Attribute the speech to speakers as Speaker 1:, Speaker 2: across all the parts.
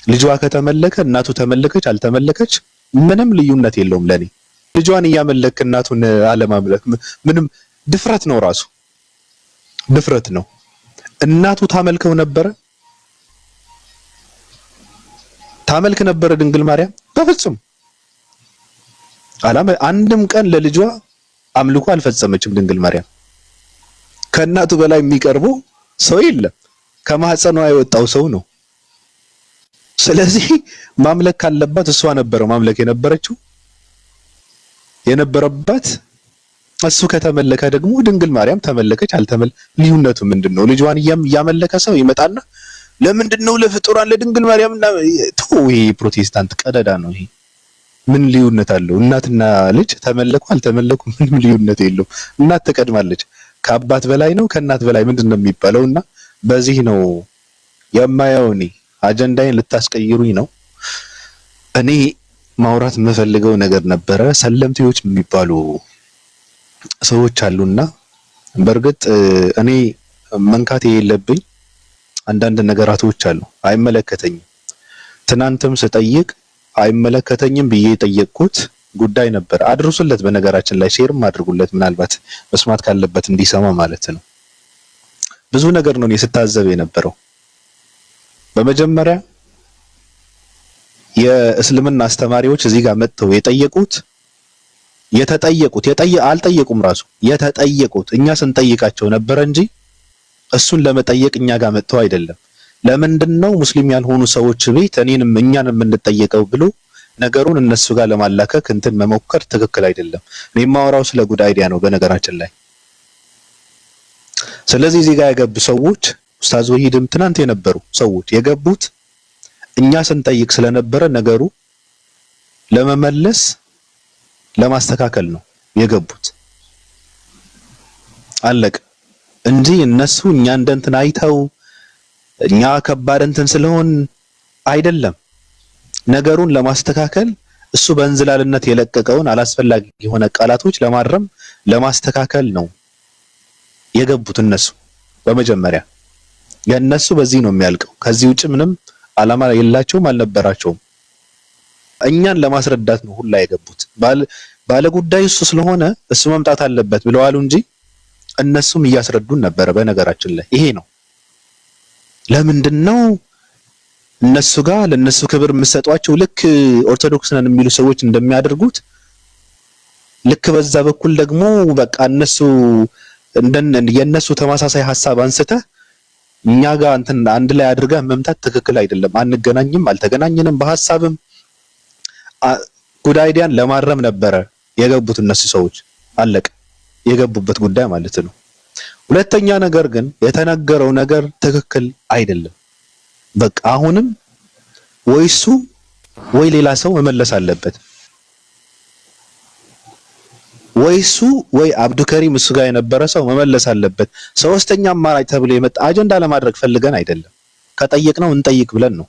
Speaker 1: ልጇ ከተመለከ እናቱ ተመለከች አልተመለከች ምንም ልዩነት የለውም ለኔ። ልጇን እያመለክ እናቱን አለማምለክ ምንም ድፍረት ነው፣ ራሱ ድፍረት ነው። እናቱ ታመልከው ነበረ ታመልክ ነበረ ድንግል ማርያም በፍጹም አንድም ቀን ለልጇ አምልኮ አልፈጸመችም ድንግል ማርያም። ከእናቱ በላይ የሚቀርበው ሰው የለም፣ ከማህፀኗ የወጣው ሰው ነው። ስለዚህ ማምለክ ካለባት እሷ ነበረ ማምለክ የነበረባት። እሱ ከተመለከ ደግሞ ድንግል ማርያም ተመለከች ልዩነቱ ምንድነው? ልጇን እያመለከ ሰው ይመጣና ለምንድነው ለፍጡራን ለድንግል ማርያም ይሄ ፕሮቴስታንት ቀደዳ ነው። ይሄ ምን ልዩነት አለው? እናትና ልጅ ተመለኩ አልተመለኩ ምንም ልዩነት የለው። እናት ትቀድማለች። ከአባት በላይ ነው ከእናት በላይ ምንድነው የሚባለውና በዚህ ነው የማየው። እኔ አጀንዳዬን ልታስቀይሩኝ ነው። እኔ ማውራት የምፈልገው ነገር ነበረ። ሰለምቴዎች የሚባሉ ሰዎች አሉና በእርግጥ እኔ መንካት የሌለብኝ አንዳንድ ነገራቶች አሉ። አይመለከተኝም። ትናንትም ስጠይቅ አይመለከተኝም ብዬ የጠየቅኩት ጉዳይ ነበር። አድርሱለት፣ በነገራችን ላይ ሼርም አድርጉለት፣ ምናልባት መስማት ካለበት እንዲሰማ ማለት ነው። ብዙ ነገር ነው ስታዘብ የነበረው። በመጀመሪያ የእስልምና አስተማሪዎች እዚህ ጋር መጥተው አልጠየቁም። ራሱ የተጠየቁት እኛ ስንጠይቃቸው ነበረ እንጂ እሱን ለመጠየቅ እኛ ጋር መጥተው አይደለም። ለምንድነው ሙስሊም ያልሆኑ ሰዎች ቤት እኛን የምንጠየቀው ብሎ ነገሩን እነሱ ጋር ለማላከክ መሞከር ትክክል አይደለም። እኔ የማወራው ስለ ጉድ አይዲያ ነው በነገራችን ላይ። ስለዚህ እዚህ ጋር የገቡ ሰዎች ኡስታዝ ወሂድም ትናንት የነበሩ ሰዎች የገቡት እኛ ስንጠይቅ ስለነበረ ነገሩ ለመመለስ ለማስተካከል ነው የገቡት። አለቀ እንጂ እነሱ እኛ አይተው እኛ ከባድ ስለሆን አይደለም። ነገሩን ለማስተካከል እሱ በእንዝላልነት የለቀቀውን አላስፈላጊ የሆነ ቃላቶች ለማረም ለማስተካከል ነው የገቡት እነሱ። በመጀመሪያ የነሱ በዚህ ነው የሚያልቀው። ከዚህ ውጭ ምንም አላማ የላቸውም አልነበራቸውም። እኛን ለማስረዳት ነው ሁላ የገቡት። ባለ ጉዳይ እሱ ስለሆነ እሱ መምጣት አለበት ብለዋል እንጂ እነሱም እያስረዱን ነበረ። በነገራችን ላይ ይሄ ነው ለምንድነው እነሱ ጋር ለነሱ ክብር የምትሰጧቸው ልክ ኦርቶዶክስ ነን የሚሉ ሰዎች እንደሚያደርጉት ልክ በዛ በኩል ደግሞ በቃ እነሱ የነሱ ተመሳሳይ ሐሳብ አንስተህ እኛ ጋር አንድ ላይ አድርገህ መምታት ትክክል አይደለም። አንገናኝም፣ አልተገናኘንም። በሐሳብም ጉድ አይዲያን ለማረም ነበረ የገቡት እነሱ ሰዎች። አለቀ የገቡበት ጉዳይ ማለት ነው። ሁለተኛ ነገር ግን የተነገረው ነገር ትክክል አይደለም። በቃ አሁንም ወይ እሱ ወይ ሌላ ሰው መመለስ አለበት። ወይ እሱ ወይ አብዱከሪም እሱ ጋር የነበረ ሰው መመለስ አለበት። ሶስተኛ አማራጭ ተብሎ የመጣ አጀንዳ ለማድረግ ፈልገን አይደለም። ከጠየቅነው እንጠይቅ ብለን ነው።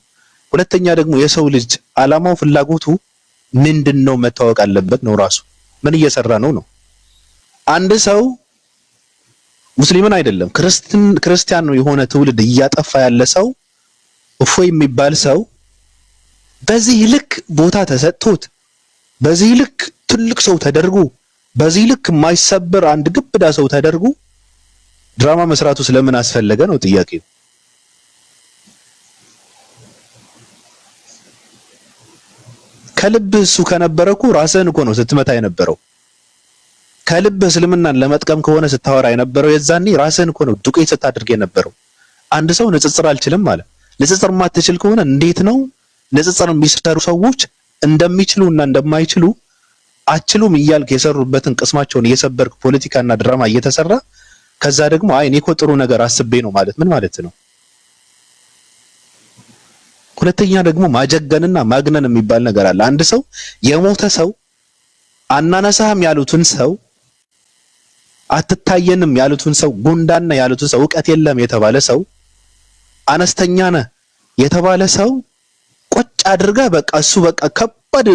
Speaker 1: ሁለተኛ ደግሞ የሰው ልጅ አላማው ፍላጎቱ ምንድነው መታወቅ አለበት ነው። ራሱ ምን እየሰራ ነው። አንድ ሰው ሙስሊምን አይደለም ክርስቲያን ነው የሆነ ትውልድ እያጠፋ ያለ ሰው እፎይ የሚባል ሰው በዚህ ልክ ቦታ ተሰጥቶት በዚህ ልክ ትልቅ ሰው ተደርጎ በዚህ ልክ የማይሰበር አንድ ግብዳ ሰው ተደርጎ ድራማ መስራቱ ስለምን አስፈለገ ነው ጥያቄው። ከልብ እሱ ከነበረኩ ራስህን እኮ ነው ስትመታ የነበረው። ከልብ እስልምናን ለመጥቀም ከሆነ ስታወራ የነበረው የዛኔ ራስህን እኮ ነው ዱቄት ስታደርግ የነበረው። አንድ ሰው ንጽጽር አልችልም ማለት ንጽጽር ማትችል ከሆነ እንዴት ነው ንጽጽር የሚሰሩ ሰዎች እንደሚችሉና እንደማይችሉ አችሉም እያልክ የሰሩበትን ቅስማቸውን እየሰበርክ ፖለቲካና ድራማ እየተሰራ ከዛ ደግሞ እኔ እኮ ጥሩ ነገር አስቤ ነው ማለት ምን ማለት ነው? ሁለተኛ ደግሞ ማጀገንና ማግነን የሚባል ነገር አለ። አንድ ሰው የሞተ ሰው አናነሳህም ያሉትን ሰው አትታየንም ያሉትን ሰው ጉንዳና ያሉትን ሰው ዕውቀት የለም የተባለ ሰው አነስተኛ ነህ የተባለ ሰው ቁጭ አድርጋ በቃ እሱ በቃ ከባድ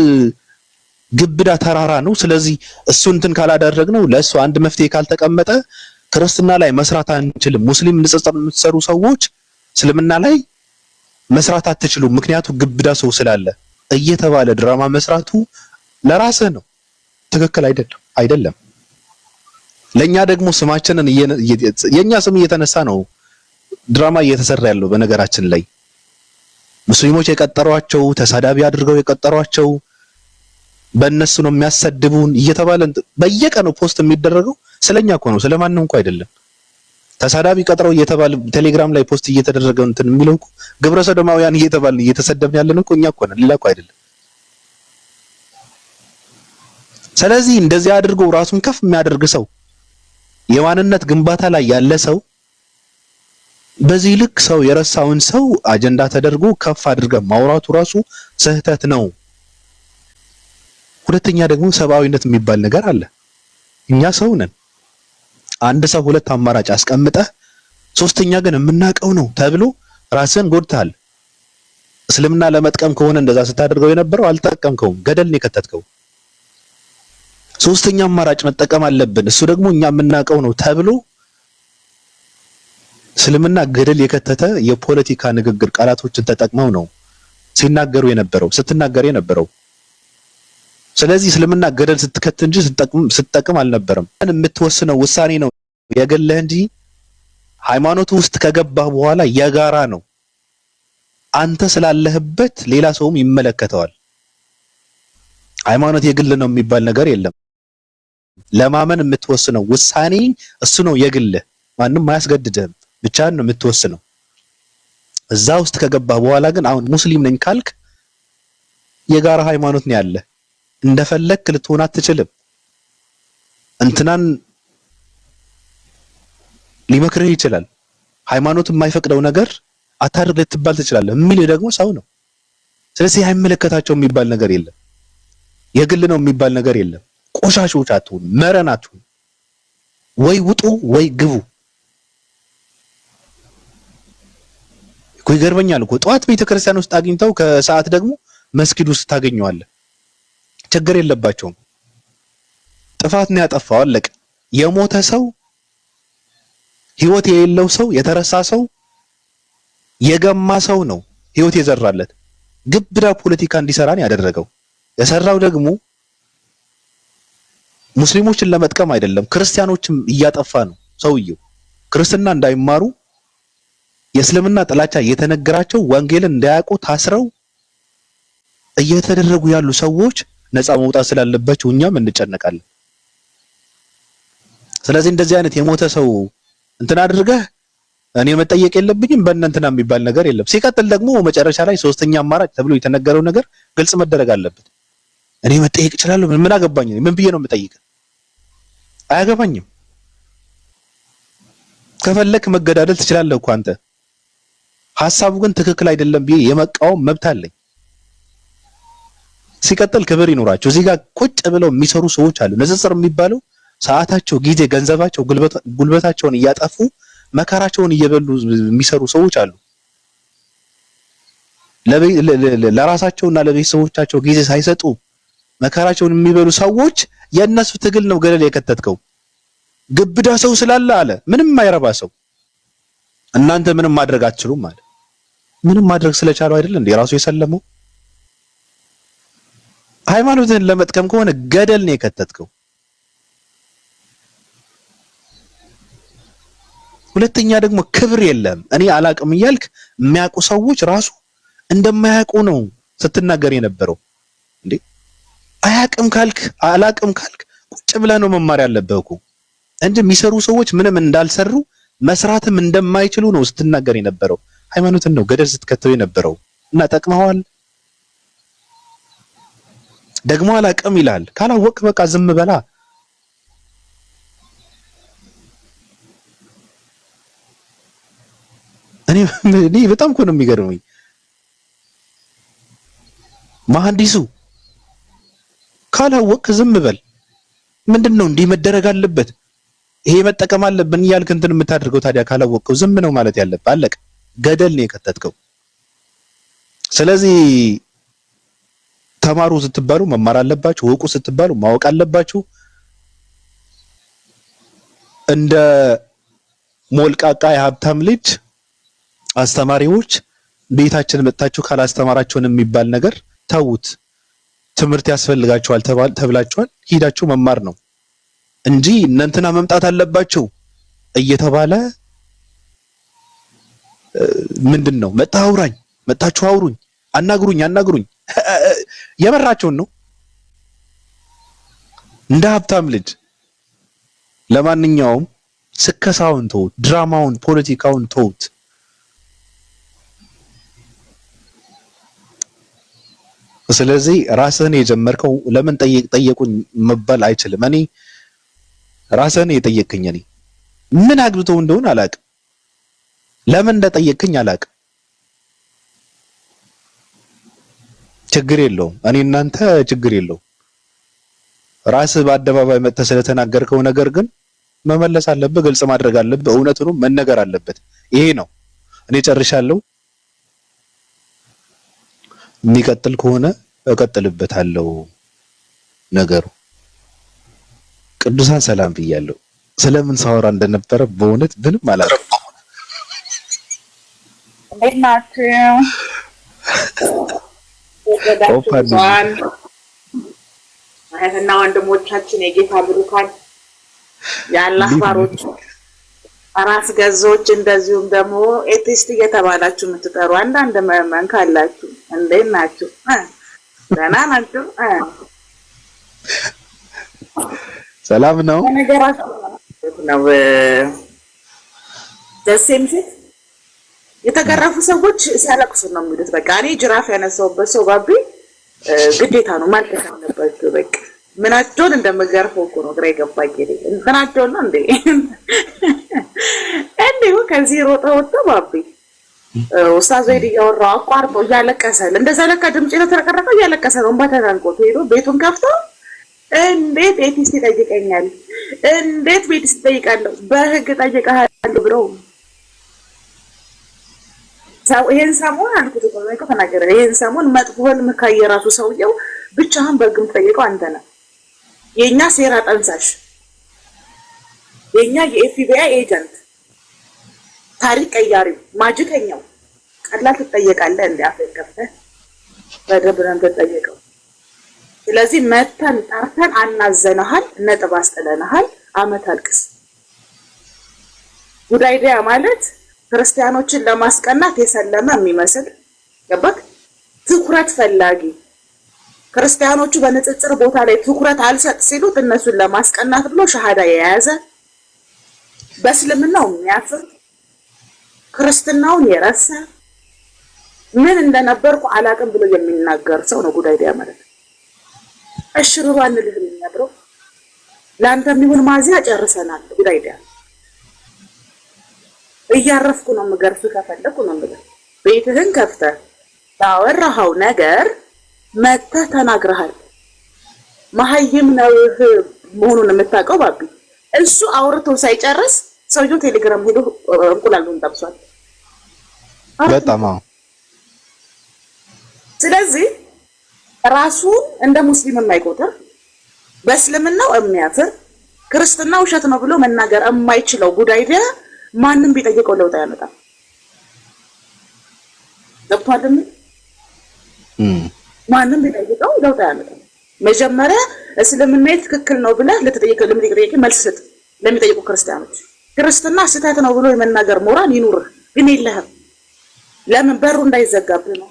Speaker 1: ግብዳ ተራራ ነው። ስለዚህ እሱ ካላደረግነው ለእሱ አንድ መፍትሄ ካልተቀመጠ ክርስትና ላይ መስራት አንችልም። ሙስሊም ንጽጽር የምትሰሩ ሰዎች እስልምና ላይ መስራት አትችሉም ምክንያቱም ግብዳ ሰው ስላለ እየተባለ ድራማ መስራቱ ለራስህ ነው። ትክክል አይደለም። ለኛ ደግሞ ስማችንን የኛ ስም እየተነሳ ነው ድራማ እየተሰራ ያለው። በነገራችን ላይ ሙስሊሞች የቀጠሯቸው ተሳዳቢ አድርገው የቀጠሯቸው በእነሱ ነው የሚያሰድቡን እየተባለ በየቀኑ ፖስት የሚደረገው ስለኛ እኮ ነው፣ ስለማንም እኮ አይደለም። ተሳዳቢ ቀጥረው እየተባለ ቴሌግራም ላይ ፖስት እየተደረገው እንትን የሚለው እኮ ግብረ ሰዶማውያን እየተባለ እየተሰደብን ያለን እኮ እኛ እኮ ነን፣ ሌላ እኮ አይደለም። ስለዚህ እንደዚህ አድርጎ ራሱን ከፍ የሚያደርግ ሰው የማንነት ግንባታ ላይ ያለ ሰው በዚህ ልክ ሰው የረሳውን ሰው አጀንዳ ተደርጎ ከፍ አድርገ ማውራቱ ራሱ ስህተት ነው። ሁለተኛ ደግሞ ሰብአዊነት የሚባል ነገር አለ። እኛ ሰው ነን። አንድ ሰው ሁለት አማራጭ አስቀምጠህ ሶስተኛ ግን የምናቀው ነው ተብሎ ራስን ጎድተሃል። እስልምና ለመጥቀም ከሆነ እንደዛ ስታደርገው የነበረው አልተጠቀምከውም፣ ገደል ነው የከተትከው። ሶስተኛ አማራጭ መጠቀም አለብን፣ እሱ ደግሞ እኛ የምናቀው ነው ተብሎ እስልምና ገደል የከተተ የፖለቲካ ንግግር ቃላቶችን ተጠቅመው ነው ሲናገሩ የነበረው ስትናገር የነበረው። ስለዚህ እስልምና ገደል ስትከት እንጂ ስትጠቅም አልነበረም። የምትወስነው ውሳኔ ነው የግልህ እንጂ ሃይማኖቱ ውስጥ ከገባህ በኋላ የጋራ ነው። አንተ ስላለህበት ሌላ ሰውም ይመለከተዋል። ሃይማኖት የግል ነው የሚባል ነገር የለም። ለማመን የምትወስነው ውሳኔ እሱ ነው የግልህ። ማንም አያስገድድህም፣ ብቻህን ነው የምትወስነው። እዛ ውስጥ ከገባህ በኋላ ግን አሁን ሙስሊም ነኝ ካልክ የጋራ ሃይማኖት ነው ያለ። እንደፈለክ ልትሆን አትችልም። እንትናን ሊመክርህ ይችላል። ሃይማኖት የማይፈቅደው ነገር አታድርግ ልትባል ትችላለህ። የሚል ደግሞ ሰው ነው። ስለዚህ አይመለከታቸው የሚባል ነገር የለም። የግል ነው የሚባል ነገር የለም። ቆሻሾች አትሁን፣ መረን አትሁን። ወይ ውጡ ወይ ግቡ። እኮ ይገርመኛል እኮ ጠዋት ቤተክርስቲያን ውስጥ አግኝተው ከሰዓት ደግሞ መስጊድ ውስጥ ታገኘዋለህ። ችግር የለባቸውም። ጥፋት ነው ያጠፋው፣ አለቀ። የሞተ ሰው፣ ህይወት የሌለው ሰው፣ የተረሳ ሰው፣ የገማ ሰው ነው ህይወት የዘራለት። ግብዳ ፖለቲካ እንዲሰራን ያደረገው የሰራው ደግሞ ሙስሊሞችን ለመጥቀም አይደለም፣ ክርስቲያኖችም እያጠፋ ነው ሰውየው። ክርስትና እንዳይማሩ የእስልምና ጥላቻ እየተነገራቸው ወንጌልን እንዳያውቁ ታስረው እየተደረጉ ያሉ ሰዎች ነፃ መውጣት ስላለባቸው እኛም እንጨነቃለን። ስለዚህ እንደዚህ አይነት የሞተ ሰው እንትን አድርገህ እኔ መጠየቅ የለብኝም በእነንትና የሚባል ነገር የለም። ሲቀጥል ደግሞ መጨረሻ ላይ ሶስተኛ አማራጭ ተብሎ የተነገረው ነገር ግልጽ መደረግ አለበት። እኔ መጠየቅ እችላለሁ፣ ምን አገባኝ? ምን ብዬ ነው የምጠይቅ? አያገባኝም። ከፈለክ መገዳደል ትችላለህ እኮ አንተ። ሐሳቡ ግን ትክክል አይደለም ብዬ የመቃወም መብት አለኝ። ሲቀጥል ክብር ይኖራቸው። እዚህ ጋር ቁጭ ብለው የሚሰሩ ሰዎች አሉ። ንጽጽር የሚባለው ሰዓታቸው፣ ጊዜ፣ ገንዘባቸው፣ ጉልበታቸውን እያጠፉ መከራቸውን እየበሉ የሚሰሩ ሰዎች አሉ። ለራሳቸውና ለቤተሰቦቻቸው ጊዜ ሳይሰጡ መከራቸውን የሚበሉ ሰዎች የእነሱ ትግል ነው ገደል የከተትከው። ግብዳ ሰው ስላለ አለ ምንም አይረባ ሰው እናንተ ምንም ማድረግ አትችሉም አለ። ምንም ማድረግ ስለቻለው አይደል እንዴ ራሱ የሰለመው? ሃይማኖትን ለመጥቀም ከሆነ ገደል ነው የከተትከው። ሁለተኛ ደግሞ ክብር የለም። እኔ አላቅም እያልክ የሚያውቁ ሰዎች ራሱ እንደማያውቁ ነው ስትናገር የነበረው። እንዴ አያቅም ካልክ አላቅም ካልክ ቁጭ ብለህ ነው መማር ያለብህ እኮ እንጂ የሚሰሩ ሰዎች ምንም እንዳልሰሩ መስራትም እንደማይችሉ ነው ስትናገር የነበረው። ሃይማኖትን ነው ገደል ስትከተው የነበረው እና ጠቅመዋል። ደግሞ አላቅም ይላል። ካላወቅ በቃ ዝም በላ። እኔ በጣም እኮ ነው የሚገርመኝ መሐንዲሱ ካላወቅ ዝም በል። ምንድነው እንዲህ መደረግ አለበት ይሄ መጠቀም አለብን እያልክ እንትን የምታደርገው ታዲያ ካላወቅከው ዝም ነው ማለት ያለብህ። አለቀ። ገደል ነው የከተትከው። ስለዚህ ተማሩ ስትባሉ መማር አለባችሁ፣ ወቁ ስትባሉ ማወቅ አለባችሁ። እንደ ሞልቃቃ የሀብታም ልጅ አስተማሪዎች ቤታችን መጣችሁ ካላስተማራችሁን የሚባል ነገር ተውት። ትምህርት ያስፈልጋችኋል ተብላችኋል፣ ሄዳችሁ መማር ነው እንጂ እናንተና መምጣት አለባችሁ እየተባለ ምንድነው? መጣችሁ አውሩኝ፣ አናግሩኝ የመራቸውን ነው እንደ ሀብታም ልጅ። ለማንኛውም ስከሳውን ተውት፣ ድራማውን፣ ፖለቲካውን ተውት። ስለዚህ ራስህን የጀመርከው ለምን ጠየቁኝ መባል አይችልም። እኔ ራስህን የጠየቅኝ እኔ ምን አግብተው እንደሆነ አላውቅም፣ ለምን እንደጠየቅኝ አላውቅም። ችግር የለውም፣ እኔ እናንተ ችግር የለውም። ራስህ በአደባባይ መጥተህ ስለተናገርከው ነገር ግን መመለስ አለብህ፣ ግልጽ ማድረግ አለብህ፣ እውነቱን መነገር አለበት። ይሄ ነው። እኔ ጨርሻለሁ። የሚቀጥል ከሆነ እቀጥልበታለሁ ነገሩ። ቅዱሳን ሰላም ብያለሁ። ስለምን ሳወራ እንደነበረ በእውነት ምንም አላውቅም።
Speaker 2: እህትና ወንድሞቻችን የጌታ ብሩካን የአላህ ባሮች ራስ ገዞች እንደዚሁም ደግሞ ኤቲስት እየተባላችሁ የምትጠሩ አንዳንድ ምዕመናን ካላችሁ እንዴት ናችሁ? ደህና ናችሁ?
Speaker 1: ሰላም ነው።
Speaker 2: ነገራችሁ ነው። ደሴም ፊት የተገረፉ ሰዎች ሲያለቅሱ ነው የሚሉት። በቃ እኔ ጅራፍ ያነሳውበት ሰው ባቢ ግዴታ ነው ማልቀስ አለባቸው። በቃ ምናቸውን እንደምገርፈው እኮ ነው ግራ የገባኝ። እንትናቸውን ነው እንዴ እንዴው ከዚህ ሮጠው ወጥተው ባቢ ኡስታዝ ዘይድ እያወራው አቋርጦ እያለቀሰል እንደዛ ለካ ድምጽ የተረቀረቀው እያለቀሰ ነው። ባተራንቆት ሄዶ ቤቱን ከፍቶ እንዴት ኤቲስት ይጠይቀኛል? እንዴት ቤትስ ይጠይቃለሁ? በህግ ጠይቀሃል ብሎ ሰው ይሄን ሰሞን አልኩት እኮ ነው ተናገረ። ይሄን ሰሞን መጥፎ ህልም ካየ ራሱ ሰውየው ብቻህን በግም ጠይቀው አንተ ነህ የኛ ሴራ ጠንሳሽ፣ የኛ የኤፍቢአይ ኤጀንት፣ ታሪክ ቀያሪ፣ ማጅከኛው ቀላል ትጠየቃለህ። እንደ አፍን ከፍተህ በደብረን ተጠየቀው። ስለዚህ መተን ጠርተን አናዘናሃል፣ ነጥብ አስጥለናሃል፣ አመት አልቅስ። ጉዳይዲያ ማለት ክርስቲያኖችን ለማስቀናት የሰለመ የሚመስል ገባክ? ትኩረት ፈላጊ ክርስቲያኖቹ በንጽጽር ቦታ ላይ ትኩረት አልሰጥ ሲሉት እነሱን ለማስቀናት ብሎ ሻሃዳ የያዘ በእስልምናው የሚያፍር ክርስትናውን የረሳ ምን እንደነበርኩ አላቅም ብሎ የሚናገር ሰው ነው ጉዳይዲያ ማለት። እሽሩባ እንልህም የሚያብረው ለአንተ የሚሆን ማዚያ ጨርሰናል። ጉዳይዲያ እያረፍኩ ነው የምገርፍ ከፈለኩ ነው የምልህ። ቤትህን ከፍተህ ያወራኸው ነገር መተህ ተናግረሃል። መሀይም ነው መሆኑን የምታውቀው ባቢ። እሱ አውርቶ ሳይጨርስ ሰውየው ቴሌግራም ሄዶ እንቁላሉን ጠብሷል።
Speaker 1: በጣም
Speaker 2: ስለዚህ ራሱን እንደ ሙስሊም የማይቆጥር በእስልምናው የሚያፍር ክርስትና ውሸት ነው ብሎ መናገር የማይችለው ጉዳይዲያ ማንም ቢጠይቀው ለውጥ ያመጣል። ገብቷል? ማንም ቢጠይቀው ለውጥ ያመጣል። መጀመሪያ እስልምና ትክክል ነው ብለህ ለሚጠይቀው መልስ ስጥ። ለሚጠይቁ ክርስቲያኖች ክርስትና ስህተት ነው ብሎ የመናገር ሞራል ይኑርህ፣ ግን የለህም። ለምን? በሩ እንዳይዘጋብህ ነው።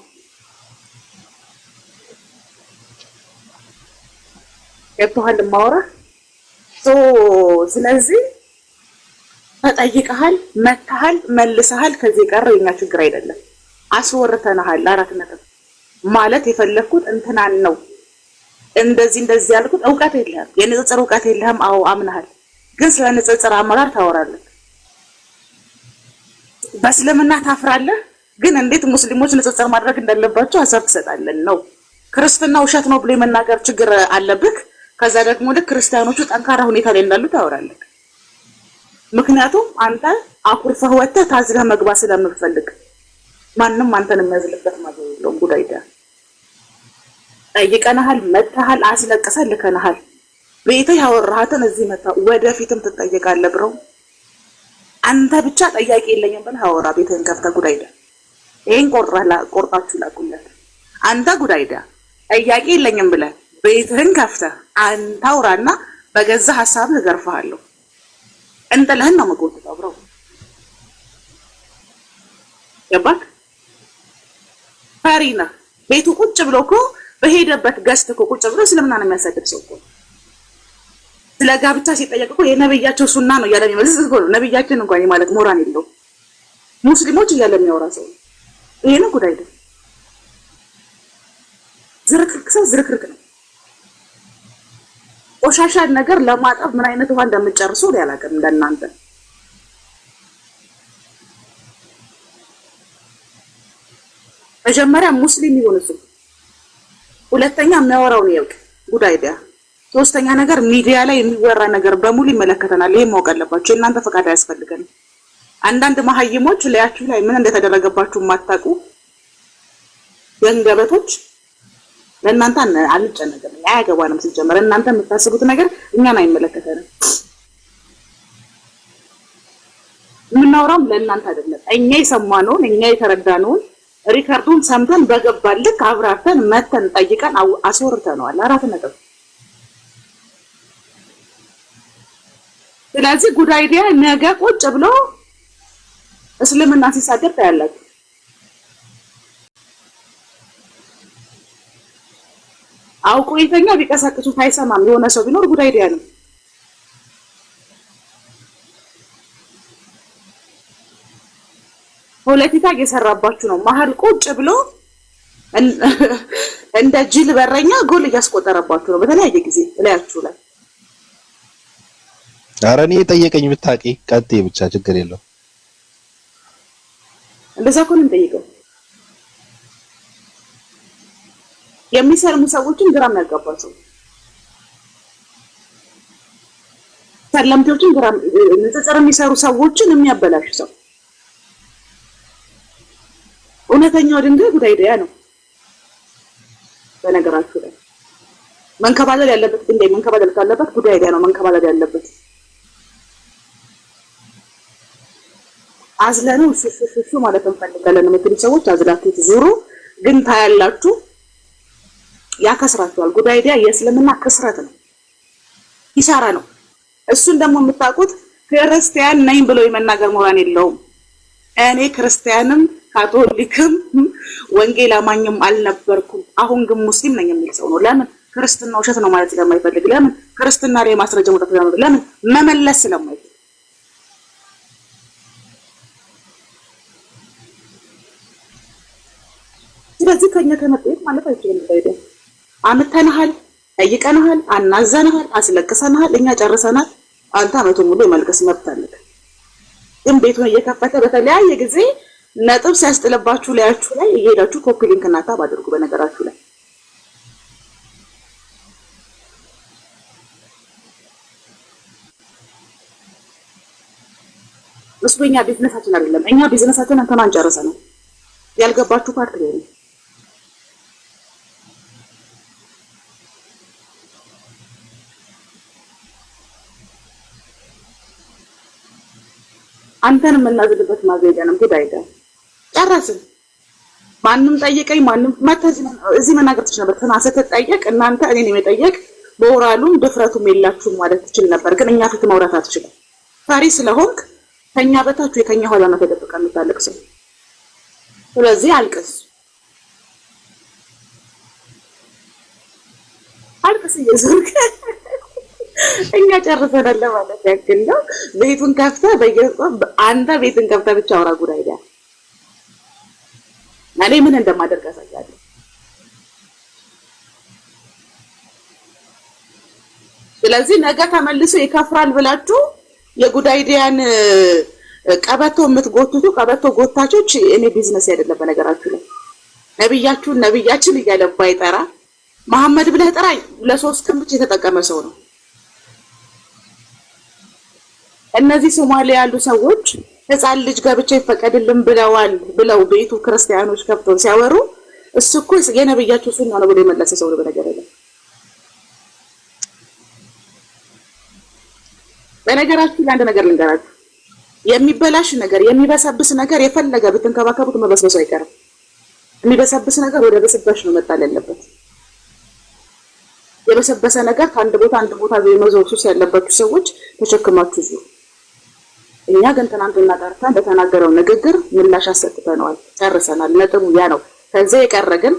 Speaker 2: ገብቶሃል ማውራት? ስለዚህ ተጠይቀሃል፣ መተሃል፣ መልሰሃል። ከዚህ ቀረ የኛ ችግር አይደለም። አስወርተናሃል። 4 ነጥብ ማለት የፈለኩት እንትናን ነው። እንደዚህ ያልኩት እውቀት የለህም፣ የንጽጽር እውቀት የለህም። አዎ አምናሃል፣ ግን ስለ ንጽጽር አመራር ታወራለህ። በእስልምና ታፍራለህ፣ ግን እንዴት ሙስሊሞች ንጽጽር ማድረግ እንዳለባቸው ሀሳብ ትሰጣለህ ነው። ክርስትና ውሸት ነው ብሎ የመናገር ችግር አለብህ። ከዛ ደግሞ ልክ ክርስቲያኖቹ ጠንካራ ሁኔታ ላይ እንዳሉ ታወራለህ። ምክንያቱም አንተ አኩርፈህ ወጥተህ ታዝለህ መግባት ስለምፈልግ ማንም አንተን የሚያዝልበት ማለት ነው። ጉዳይዲያ ጠይቀናሃል፣ መተሃል፣ አስለቅሰህ ልከናሃል። ቤትህ ያወራሃትን እዚህ መታ ወደፊትም ትጠየቃለህ ብለው አንተ ብቻ ጠያቂ የለኝም ብለህ አወራ። ቤትህን ከፍተህ ጉዳይዲያ ይሄን ቆርጣችሁ ላኩለት። አንተ ጉዳይዳ ጥያቄ የለኝም ብለህ ቤትህን ከፍተህ አንተ አውራና በገዛ ሐሳብህ እገርፍሃለሁ። እንጥልህን ነው የምጎትተው ብሮ ገባክ? ፈሪ ነህ። ቤቱ ቁጭ ብሎ እኮ በሄደበት ገዝት እኮ ቁጭ ብሎ እስልምና ነው የሚያሰድብ ሰው እኮ። ስለ ጋብቻ ሲጠየቅ እኮ የነብያቸው ሱና ነው እያለ የሚመልስ እኮ ነው። ነብያችን እንኳን ማለት ሞራን የለው ሙስሊሞች እያለ የሚያወራ ሰው ይሄ ነው ጉዳይ ነው። ዝርክርክ ሰው ዝርክርክ ነው። ቆሻሻን ነገር ለማጠብ ምን አይነት ውሃ እንደምጨርሱ ያላቀም እንደናንተ። መጀመሪያ ሙስሊም ይሁን እሱ፣ ሁለተኛ የሚያወራው ነው ያውቅ ጉዳይ ዲያ፣ ሶስተኛ ነገር ሚዲያ ላይ የሚወራ ነገር በሙሉ ይመለከተናል። ይሄን ማወቅ አለባችሁ። እናንተ ፈቃድ አያስፈልገንም። አንዳንድ መሀይሞች ለያችሁ ላይ ምን እንደተደረገባችሁ ማታውቁ ገንገበቶች ለእናንተ አንጨነቅም፣ አያገባንም። ሲጀመር እናንተ የምታስቡት ነገር እኛን አይመለከተንም። የምናወራም ለእናንተ አይደለም። እኛ የሰማነውን እኛ የተረዳነውን ሪከርዱን ሰምተን በገባልክ አብራርተን መተን ጠይቀን አስወርተነዋል። አራት ነጥብ። ስለዚህ ጉዳይ ዲያ ነገ ቁጭ ብሎ እስልምና ሲሳደብ ታያላችሁ። አውቆ የተኛ ቢቀሰቅሱት አይሰማም የሆነ ሰው ቢኖር ጉዳይ ዲያ ነው። ፖለቲካ እየሰራባችሁ ነው። መሀል ቁጭ ብሎ እንደ ጅል በረኛ ጎል እያስቆጠረባችሁ ነው በተለያየ ጊዜ እላያችሁ ላይ።
Speaker 1: ኧረ እኔ የጠየቀኝ ብታውቂ ቀጥይ ብቻ ችግር የለውም። እንደዛ እኮ ነው የምጠይቀው። የሚሰልሙ ሰዎችን ግራም ያጋባቸው ሰለምቴዎችን ግራም ንጽጽር የሚሰሩ ሰዎችን የሚያበላሽ ሰው እውነተኛው ድንጋይ ጉዳይ ዲያ ነው። በነገራችሁ ላይ መንከባለል ያለበት ድንጋይ መንከባለል ካለበት ጉዳይ ዲያ ነው መንከባለል ያለበት። አዝለነው ሹሹ ማለት እንፈልጋለን የምትሉ ሰዎች አዝላችሁ ዙሩ፣ ግን ታያላችሁ ያከስራችኋል። ጉዳይ ዲያ የእስልምና ክስረት ነው፣ ኪሳራ ነው። እሱን ደግሞ የምታውቁት ክርስቲያን ነኝ ብሎ የመናገር ሞራን የለውም። እኔ ክርስቲያንም ካቶሊክም ወንጌል አማኝም አልነበርኩም፣ አሁን ግን ሙስሊም ነኝ የሚል ሰው ነው። ለምን? ክርስትና ውሸት ነው ማለት ስለማይፈልግ። ለምን? ክርስትና ላይ ማስረጃ መጣ ስለማይፈልግ። ለምን? መመለስ ስለማይፈልግ። ስለዚህ ከኛ ከመጠየቅ ማለት አይችልም። ታይደ አምተናሃል፣ ጠይቀናሃል፣ አናዘናሃል፣ አስለቅሰናሃል፣ እኛ ጨርሰናል። አንተ አመቱ ሙሉ የመልቀስ መብት አለህ። ግን ቤቱን እየከፈተ በተለያየ ጊዜ ነጥብ ሲያስጥለባችሁ ላያችሁ ላይ እየሄዳችሁ ኮፒ ሊንክ እና ታብ አድርጉ። በነገራችሁ ላይ እሱ በእኛ ቢዝነሳችን አይደለም። እኛ ቢዝነሳችን እንተናን ጨርሰናል። ያልገባችሁ ፓርት ላይ ነው። አንተን የምናዝልበት ማዘጋጀንም ጉዳይ አይደለም። ጨረስን። ማንም ጠይቀኝ ማንም እዚህ መናገር ትችል ነበር። ተናሰተ ጠይቅ እናንተ እኔን የመጠየቅ ሞራሉም ድፍረቱም የላችሁም ማለት ትችል ነበር። ግን እኛ ፊት ማውራት አትችልም። ፈሪ ስለሆንክ ከኛ በታች የከኛ ኋላ ነው ተደብቀ የምታለቅስ። ስለዚህ አልቅስ እየዞርክ እኛ ጨርሰናል ለማለት ያክል ነው። ቤቱን ከፍተህ አንተ ቤቱን ከፍተህ ብቻ አውራ ጉዳይ አይደል? እኔ ምን እንደማደርግ አሳያለሁ። ስለዚህ ነገ ተመልሶ ይከፍራል ብላችሁ የጉዳይ ዲያን ቀበቶ የምትጎትቱ ቀበቶ ጎታቾች እኔ ቢዝነስ አይደለም። በነገራችሁ ላይ ነብያችን እያለ ባይጠራ መሐመድ ብለህ ጥራኝ ለሶስት ቀን ብቻ የተጠቀመ ሰው ነው። እነዚህ ሶማሊያ ያሉ ሰዎች ህፃን ልጅ ገብቼ ይፈቀድልን ብለው ቤቱ ክርስቲያኖች ከፍተው ሲያወሩ እሱ እኮ የነብያቸው ሱና ነው ብሎ የመለሰ ሰው ነው። በነገራችሁ ለአንድ ነገር ልንገራችሁ።
Speaker 2: የሚበላሽ ነገር የሚበሰብስ ነገር የፈለገ ብትንከባከቡት መበስበሱ አይቀርም። የሚበሰብስ ነገር ወደ በስባሽ ነው መጣል ያለበት። የበሰበሰ ነገር ከአንድ ቦታ አንድ ቦታ የመዞር ሱስ ያለባችሁ ሰዎች ተሸክማችሁ ዙሩ። እኛ ግን ትናንትና ጠርተን በተናገረው ንግግር ምላሽ አሰጥተነዋል፣ ጨርሰናል። ነጥቡ ያ ነው። ከዛ የቀረ ግን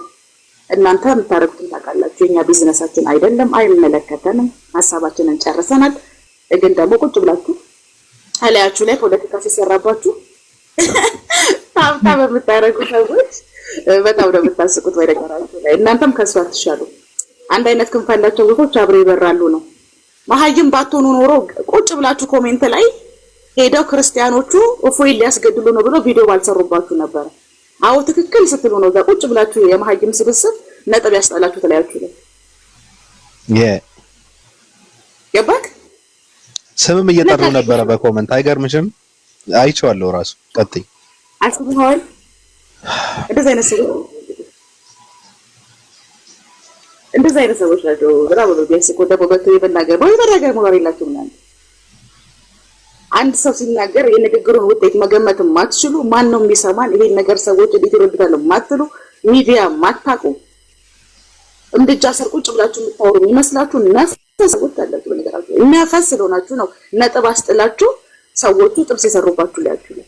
Speaker 2: እናንተ የምታረጉትን ታውቃላችሁ። የኛ ቢዝነሳችን አይደለም፣ አይመለከተንም። ሀሳባችንን ጨርሰናል። ግን ደግሞ ቁጭ ብላችሁ አለያችሁ ላይ ፖለቲካ ሲሰራባችሁ ታምታ በምታረጉ ሰዎች በጣም ነው የምታስቁት። በነገራችሁ ላይ እናንተም ከሷ አትሻሉ። አንድ አይነት ክንፍ ያላቸው ወፎች አብረው ይበራሉ ነው። መሀይም ባትሆኑ ኖሮ ቁጭ ብላችሁ ኮሜንት ላይ ሄደው ክርስቲያኖቹ እፎይን ሊያስገድሉ ነው ብሎ ቪዲዮ ባልሰሩባችሁ ነበር። አዎ ትክክል ስትሉ ነው እዛ ቁጭ ብላችሁ የመሀይም ስብስብ ነጥብ ያስጣላችሁ ተለያችሁ ላይ ገባክ?
Speaker 1: ስምም እየጠሩ ነበረ በኮሜንት አይገርምሽም? አይቼዋለሁ ራሱ ቀጥይ
Speaker 2: አስቡሃል። እንደዛ አይነት ሰዎች ናቸው። ብራው ነው ቢያስቆ ደግሞ በተለይ በመናገር ሞራል የላቸውም ማለት አንድ ሰው ሲናገር የንግግሩን ውጤት መገመት ማትችሉ ማን ነው የሚሰማን? ይሄን ነገር ሰዎች እንዴት ይረዱታል ማትሉ ሚዲያ ማታቁ እንድጃ ስር ቁጭ ብላችሁ የምታወሩ የሚመስላችሁ ነፍስ ሰዎች አላችሁ። በነገራችሁ ነፍስ ስለሆናችሁ ነው ነጥብ አስጥላችሁ ሰዎቹ ጥብስ የሰሩባችሁ ሊያችሁ ነው።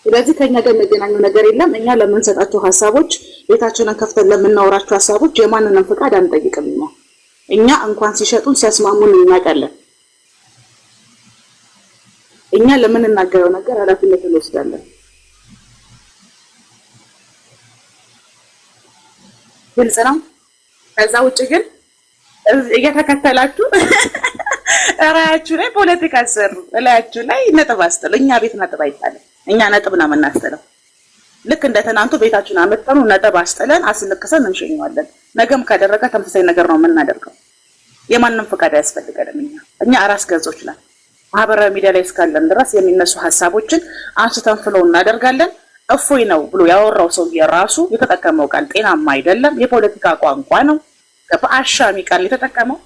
Speaker 2: ስለዚህ ከኛ ጋር የሚገናኘው ነገር የለም። እኛ ለምንሰጣቸው ሀሳቦች ቤታችንን ከፍተን ለምናወራቸው ሀሳቦች የማንንም ፍቃድ አንጠይቅም። እኛ እንኳን ሲሸጡን ሲያስማሙን እናውቃለን። እኛ ለምንናገረው ነገር ኃላፊነት እንወስዳለን። ግልጽ ነው። ከዛ ውጭ ግን እየተከተላችሁ እራያችሁ ላይ ፖለቲካ ሰሩ፣ እላያችሁ ላይ ነጥብ አስጥሉ። እኛ ቤት ነጥብ አይጣልም። እኛ ነጥብ ነው የምናስጥለው። ልክ እንደ ትናንቱ ቤታችሁን አመጣኑ ነጥብ አስጥለን አስልክሰን እንሸኘዋለን። ነገም ካደረገ ተመሳሳይ ነገር ነው የምናደርገው። የማንንም ፈቃድ አያስፈልገንም። እኛ አራስ ገዞች ነን። ማህበራዊ ሚዲያ ላይ እስካለን ድረስ የሚነሱ ሀሳቦችን አንስተን ፍሎ እናደርጋለን። እፎይ ነው ብሎ ያወራው ሰው የራሱ የተጠቀመው ቃል ጤናማ አይደለም፣ የፖለቲካ ቋንቋ ነው፣ በአሻሚ ቃል የተጠቀመው።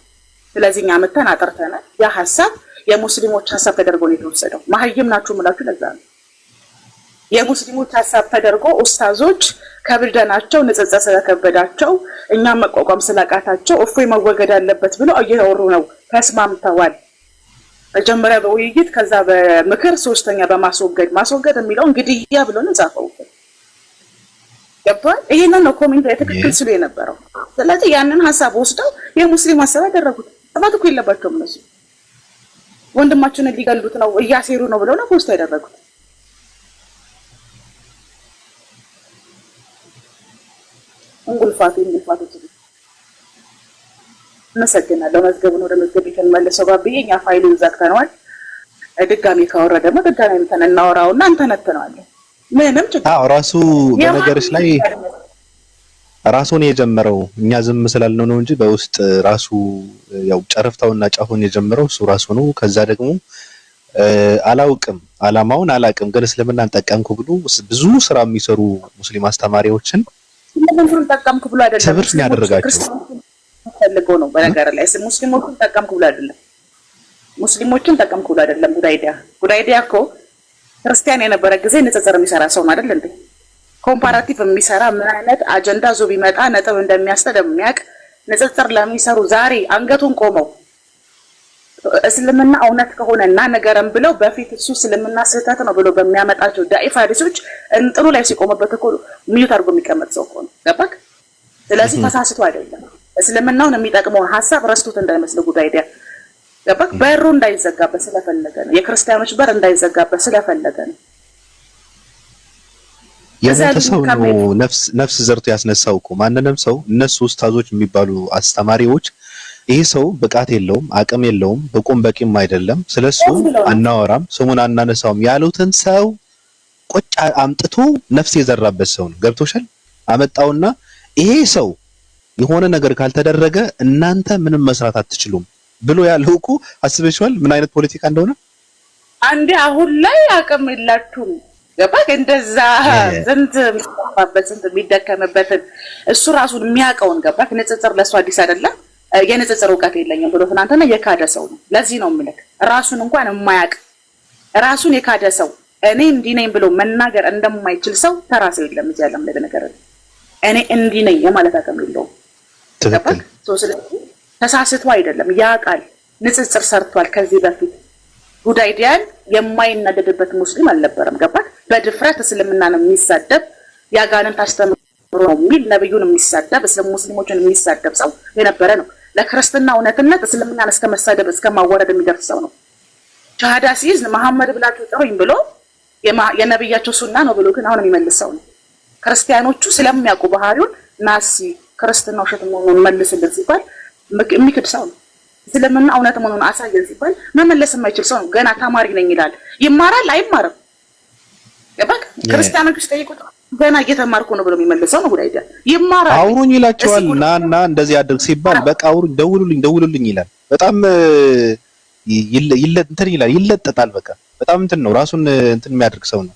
Speaker 2: ስለዚህ እኛ መተን አጥርተናል። ያ ሀሳብ የሙስሊሞች ሀሳብ ተደርጎ ነው የተወሰደው። መሀይም ናችሁ ምላችሁ ለዛ ነው የሙስሊሞች ሀሳብ ተደርጎ ኡስታዞች ከብደናቸው ንጽጽር ስለከበዳቸው እኛ መቋቋም ስላቃታቸው እፎይ መወገድ አለበት ብለው እየወሩ ነው። ተስማምተዋል። መጀመሪያ በውይይት ከዛ በምክር ሶስተኛ ማስወገድ የሚለው እንግዲህ ብሎ ነው ጻፈው። ገባል? ይሄንን ነው ኮሜንት ላይ ትክክል ስሉ የነበረው። ስለዚህ ያንን ሀሳብ ወስደው የሙስሊም ሀሳብ ያደረጉት። ጥፋት እኮ የለባቸውም እነሱ። ወንድማችንን ሊገሉት ነው እያሴሩ ነው ብለው ነው ፖስት ያደረጉት። እንጉልፋቱ መሰግናለሁ። መዝገቡን ወደ መዝገብ የተመለሰው ባብዬ እኛ ፋይሉን ዘግተነዋል። ድጋሚ ካወረደማ ድጋሚ እናወራውና እንተነትነዋለን። ምንም ችግር
Speaker 1: ራሱ በነገርሽ ላይ ራሱን የጀመረው እኛ ዝም ስላልነው ነው እንጂ በውስጥ ራሱ ያው ጨረፍታውና ጫፉን የጀመረው እሱ ራሱ ነው። ከዛ ደግሞ አላውቅም አላማውን አላውቅም፣ ግን እስልምናን ጠቀምኩ ብሎ ብዙ ስራ የሚሰሩ ሙስሊም አስተማሪዎችን
Speaker 2: ስለምን ጠቀምኩ ብሎ አይደለም
Speaker 1: ትምህርት ያደረጋቸው
Speaker 2: ፈልገው ነው። በነገር ላይ ሙስሊሞችን ጠቀምኩ ብሎ አይደለም፣ ሙስሊሞችን ጠቀምኩ ብሎ አይደለም። ጉዳይዲያ እኮ ክርስቲያን የነበረ ጊዜ ንጽጽር የሚሰራ ሰው አይደል እንዴ? ኮምፓራቲቭ የሚሰራ ምን አይነት አጀንዳ ዞ ቢመጣ ነጥብ እንደሚያስጠል የሚያውቅ ንጽጽር ለሚሰሩ ዛሬ አንገቱን ቆመው እስልምና እውነት ከሆነና ነገርም ብለው በፊት እሱ እስልምና ስህተት ነው ብሎ በሚያመጣቸው ዳኢፍ ሐዲሶች እንጥሩ ላይ ሲቆምበት እኮ ሚዩት አድርጎ የሚቀመጥ ሰው እኮ ነው። ገባክ? ስለዚህ ተሳስቶ አይደለም እስልምናውን የሚጠቅመውን ሀሳብ ረስቶት እንዳይመስል ጉዳይዲያ። ገባክ? በሩ እንዳይዘጋበት ስለፈለገ ነው። የክርስቲያኖች በር እንዳይዘጋበት ስለፈለገ ነው።
Speaker 1: የሞተ ሰው ነው ነፍስ ዘርቶ ያስነሳው እኮ ማንንም ሰው። እነሱ ኡስታዞች የሚባሉ አስተማሪዎች ይሄ ሰው ብቃት የለውም፣ አቅም የለውም፣ በቁም በቂም አይደለም፣ ስለሱ አናወራም፣ ስሙን አናነሳውም ያሉትን ሰው ቁጭ አምጥቶ ነፍስ የዘራበት ሰው ነው። ገብቶሻል? አመጣውና ይሄ ሰው የሆነ ነገር ካልተደረገ እናንተ ምንም መስራት አትችሉም ብሎ ያለው እኮ አስበሽዋል? ምን አይነት ፖለቲካ እንደሆነ። አንዴ
Speaker 2: አሁን ላይ አቅም የላችሁም። ገባክ? እንደዛ ዝንት የሚባበት ዝንት የሚደከምበትን እሱ ራሱን የሚያውቀውን ገባክ? ንጽጽር ለሱ አዲስ አይደለም። የንጽጽር እውቀት የለኝም ብሎ ትናንትና የካደ ሰው ነው። ለዚህ ነው የምልህ ራሱን እንኳን የማያውቅ ራሱን የካደ ሰው እኔ እንዲህ ነኝ ብሎ መናገር እንደማይችል ሰው ተራ ሰው የለም እዚህ ዓለም ላይ። ነገር እኔ እንዲህ ነኝ የማለት አቅም የለውም።
Speaker 1: ትክክል።
Speaker 2: ስለዚህ ተሳስቶ አይደለም ያውቃል፣ ንጽጽር ሰርቷል ከዚህ በፊት። ጉዳይዲያን የማይናደድበት ሙስሊም አልነበረም። ገባህ? በድፍረት እስልምናን የሚሳደብ ያጋንን ታስተምሮ ነው የሚል ነብዩን የሚሳደብ ሙስሊሞችን የሚሳደብ ሰው የነበረ ነው። ለክርስትና እውነትነት እስልምናን እስከ መሳደብ እስከ ማወረድ የሚደርስ ሰው ነው። ሻሃዳ ሲይዝ መሐመድ ብላችሁ ጥሩኝ ብሎ የነብያቸው ሱና ነው ብሎ ግን አሁን የሚመልስ ሰው ነው። ክርስቲያኖቹ ስለሚያውቁ ባህሪውን ናሲ ክርስትና ውሸት መሆኑን መልስልን ሲባል የሚክድ ሰው ነው። እስልምና እውነት መሆኑን አሳየን ሲባል መመለስ የማይችል ሰው ነው። ገና ተማሪ ነኝ ይላል። ይማራል አይማርም? ገባክ? ክርስቲያኖቹ ሲጠይቁት ገና እየተማርኩ ነው ብሎ የሚመልሰው ነው። ጉዳይ ይማራል።
Speaker 1: አውሩኝ ይላቸዋል። ናና እንደዚህ አድርግ ሲባል በቃ አውሩኝ፣ ደውሉልኝ ይላል። በጣም እንትን ይላል፣ ይለጠጣል። በቃ በጣም እንትን ነው፣ ራሱን እንትን የሚያደርግ ሰው ነው።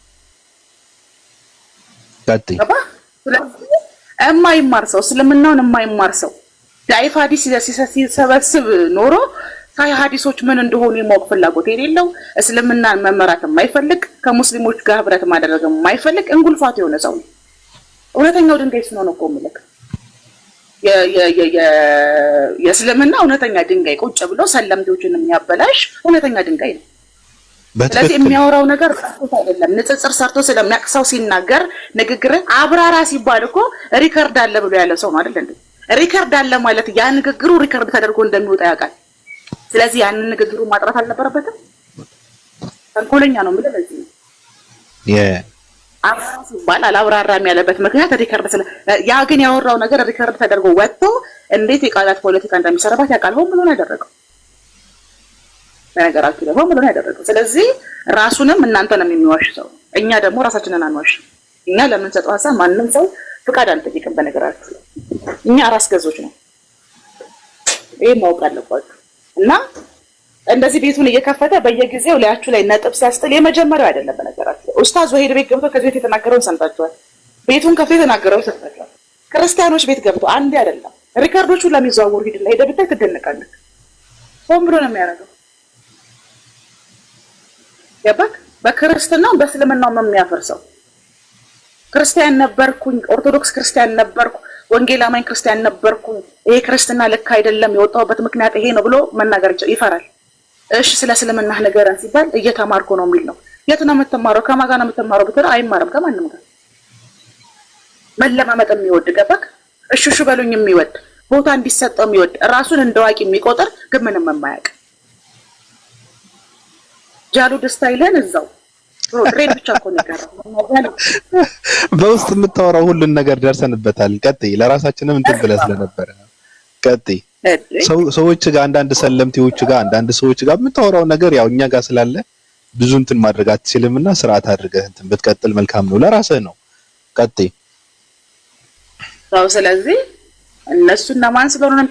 Speaker 1: ጋጥይ
Speaker 2: የማይማር ሰው እስልምናውን የማይማር ሰው ዳይፍ ሐዲስ ሲሰበስብ ኖሮ ሳይ ሐዲሶች ምን እንደሆኑ የማወቅ ፍላጎት የሌለው እስልምናን መመራት የማይፈልግ ከሙስሊሞች ጋር ህብረት ማድረግ የማይፈልግ እንጉልፋት የሆነ ሰው ነው። እውነተኛው ድንጋይ ስለሆነ እኮ ምልክ የእስልምና እውነተኛ ድንጋይ ቁጭ ብሎ ሰለምቴዎችን የሚያበላሽ እውነተኛ ድንጋይ ነው። ስለዚህ የሚያወራው ነገር አይደለም፣ ንጽጽር ሰርቶ ስለሚያውቅ ሰው ሲናገር ንግግር አብራራ ሲባል እኮ ሪከርድ አለ ብሎ ያለ ሰው ነው አይደል እንዴ? ሪከርድ አለ ማለት ያ ንግግሩ ሪከርድ ተደርጎ እንደሚወጣ ያውቃል። ስለዚህ ያንን ንግግሩ ማጥራት አልነበረበትም። ተንኮለኛ ነው ማለት ለዚህ ነው አብራራ ሲባል አላብራራም ያለበት ምክንያት ሪከርድ ያ ግን ያወራው ነገር ሪከርድ ተደርጎ ወጥቶ እንዴት የቃላት ፖለቲካ እንደሚሰራበት ያውቃል። ሆን ብሎ ነው ያደረገው ነገራችሁ ደግሞ ብሎ ነው ያደረገው። ስለዚህ ራሱንም እናንተንም የሚዋሽ ሰው፣ እኛ ደግሞ ራሳችንን አንዋሽ። እኛ ለምን ሰጠው ሀሳብ ማንንም ሰው ፍቃድ አንጠይቅም። በነገራችሁ እኛ ራስ ገዞች ነው። ይሄ ማወቅ አለባችሁ። እና እንደዚህ ቤቱን እየከፈተ በየጊዜው ላያችሁ ላይ ነጥብ ሲያስጥል የመጀመሪያው አይደለም። በነገራችሁ ኡስታዝ ወሂድ ቤት ገብቶ ከዚህ ቤት የተናገረውን ሰምታችኋል። ቤቱን ከፍቶ የተናገረውን ሰምታችኋል። ክርስቲያኖች ቤት ገብቶ አንዴ አይደለም ሪካርዶቹ ለሚዘዋወሩ ሄደህ ብታይ ትደነቃለህ። ሆን ብሎ ነው የሚያደርገው። ገባክ? በክርስትናው በእስልምናው የሚያፈርሰው ክርስቲያን ነበርኩኝ፣ ኦርቶዶክስ ክርስቲያን ነበርኩ፣ ወንጌል አማኝ ክርስቲያን ነበርኩኝ፣ ይሄ ክርስትና ልክ አይደለም፣ የወጣሁበት ምክንያት ይሄ ነው ብሎ መናገር ይፈራል። እሺ ስለ እስልምና ነገረን ሲባል እየተማርኩ ነው የሚል ነው። የት ነው የምትማረው? ከማን ጋር ነው የምትማረው ብትል አይማርም ከማንም ጋር። መለማመጥ የሚወድ ገባክ? እሹ በሉኝ የሚወድ ቦታ እንዲሰጠው የሚወድ ራሱን እንደዋቂ የሚቆጥር ግን ምንም የማያውቅ ጃሉ ደስታ ይለን እዛው ፕሮግሬድ ብቻ እኮ ነው ያለው።
Speaker 1: በውስጥ የምታወራው ሁሉን ነገር ደርሰንበታል። ቀጥይ። ለራሳችንም እንትን ብለህ ስለነበረ ቀጥይ። ሰዎች ጋር አንዳንድ ሰለምቴዎች ጋር አንዳንድ ሰዎች ጋር የምታወራው ነገር ያው እኛ ጋር ስላለ ብዙ እንትን ማድረግ አትችልምና ስርዓት አድርገህ እንትን ብትቀጥል መልካም ነው፣ ለራስህ ነው። ቀጥይ።
Speaker 2: ስለዚህ እነሱና ማን ስለሆነ ነው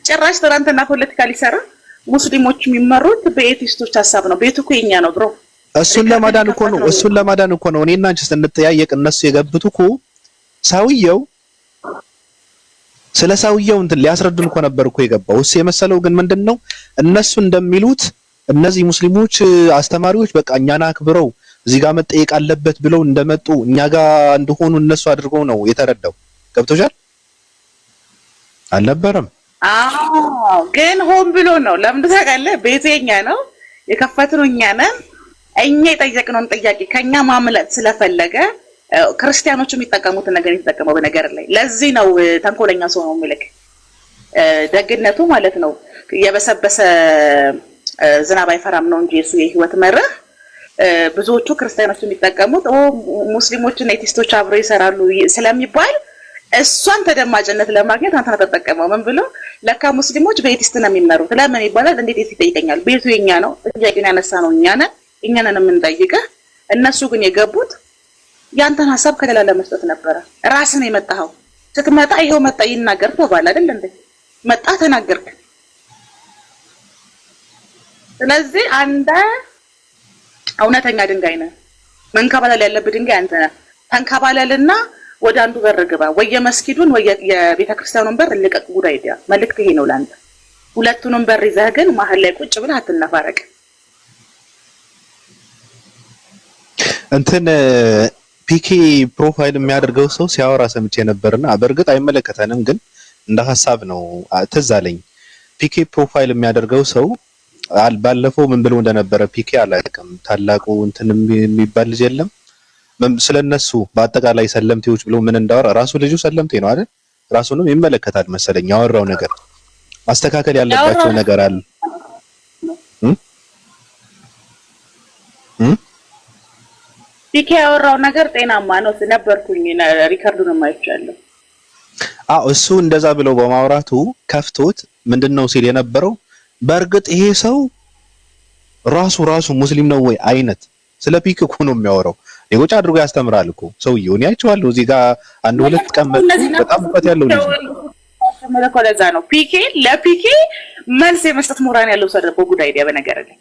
Speaker 2: ጭራሽ ትናንትና ፖለቲካ ሊሰራ ሙስሊሞች የሚመሩት በኤቲስቶች ሀሳብ ነው። ቤቱ እኮ የኛ ነው ብሮ።
Speaker 1: እሱን ለማዳን እኮ ነው እኔና አንቺ ስንጠያየቅ እነሱ የገቡት እኮ ሰውየው ስለ ሰውየው እንትን ሊያስረዱን እኮ ነበር እኮ የገባው። እሱ የመሰለው ግን ምንድነው እነሱ እንደሚሉት እነዚህ ሙስሊሞች አስተማሪዎች በቃ እኛን አክብረው እዚህ ጋር መጠየቅ አለበት ብለው እንደመጡ እኛ ጋር እንደሆኑ እነሱ አድርገው ነው የተረዳው። ገብቶሻል? አልነበረም።
Speaker 2: አዎ ግን ሆን ብሎ ነው። ለምን ታውቃለህ? ቤቱ የኛ ነው፣ የከፈትነው እኛ ነን። እኛ የጠየቅነውን ጥያቄ ከኛ ማምለጥ ስለፈለገ ክርስቲያኖቹ የሚጠቀሙትን ነገር የተጠቀመው በነገር ላይ። ለዚህ ነው ተንኮለኛ ሰው ነው የሚልክ። ደግነቱ ማለት ነው የበሰበሰ ዝናብ አይፈራም ነው እንጂ እሱ የህይወት መርህ። ብዙዎቹ ክርስቲያኖቹ የሚጠቀሙት ሙስሊሞችና ኤቲስቶች አብረው ይሰራሉ ስለሚባል እሷን ተደማጭነት ለማግኘት አንተ ተጠቀመው። ምን ብሎ ለካ ሙስሊሞች በኤቲስት ነው የሚመሩት። ለምን ይባላል? እንዴት ይጠይቀኛል? ቤቱ የኛ ነው፣ ጥያቄን ያነሳ ነው እኛ ነን የምንጠይቅህ። እነሱ ግን የገቡት ያንተን ሐሳብ ከሌላ ለመስጠት ነበረ። ራስን የመጣኸው ስትመጣ ይሄው መጣ ይናገር ተባለ አይደል እንዴ? መጣ ተናገርክ። ስለዚህ አንተ እውነተኛ ድንጋይ ነህ። መንከባለል ያለብህ ድንጋይ አንተ ነህ። ተንከባለልና ወደ አንዱ በር ግባ፣ ወይ የመስጊዱን ወይ የቤተክርስቲያኑን በር ልቀቅ። ጉዳይ መልእክት ይሄ ነው ላንተ። ሁለቱንም በር ይዘህ ግን መሀል ላይ ቁጭ ብለህ አትነፋረቅ።
Speaker 1: እንትን ፒኬ ፕሮፋይል የሚያደርገው ሰው ሲያወራ ሰምቼ ነበርና በእርግጥ አይመለከተንም፣ ግን እንደ ሀሳብ ነው ትዝ አለኝ። ፒኬ ፕሮፋይል የሚያደርገው ሰው ባለፈው ምን ብሎ እንደነበረ ፒኬ አላውቅም። ታላቁ እንትን የሚባል ልጅ የለም ስለነሱ በአጠቃላይ ሰለምቴዎች ብሎ ምን እንዳወራ ራሱ ልጁ ሰለምቴ ነው አይደል? ራሱንም ይመለከታል መሰለኝ። ያወራው ነገር ማስተካከል ያለባቸው ነገር አለ።
Speaker 2: ፒኬ ያወራው ነገር ጤናማ ነው ነበርኩኝ፣ ሪከርዱንም አይቻለሁ።
Speaker 1: እሱ እንደዛ ብለው በማውራቱ ከፍቶት ምንድነው ሲል የነበረው በእርግጥ ይሄ ሰው ራሱ ሙስሊም ነው ወይ አይነት ስለ ፒኬ እኮ ነው የሚያወራው። ሌሎች አድርጎ ያስተምራል እኮ ሰውዬው። እኔ አይቼዋለሁ እዚህ ጋር አንድ ሁለት ቀን በጣም እውቀት ያለው ልጅ
Speaker 2: ነው። ለዛ ነው ፒኬ ለፒኬ መልስ የመስጠት ሞራን ያለው ሰው ደግሞ ጉዳይ አይዲያ በነገር ላይ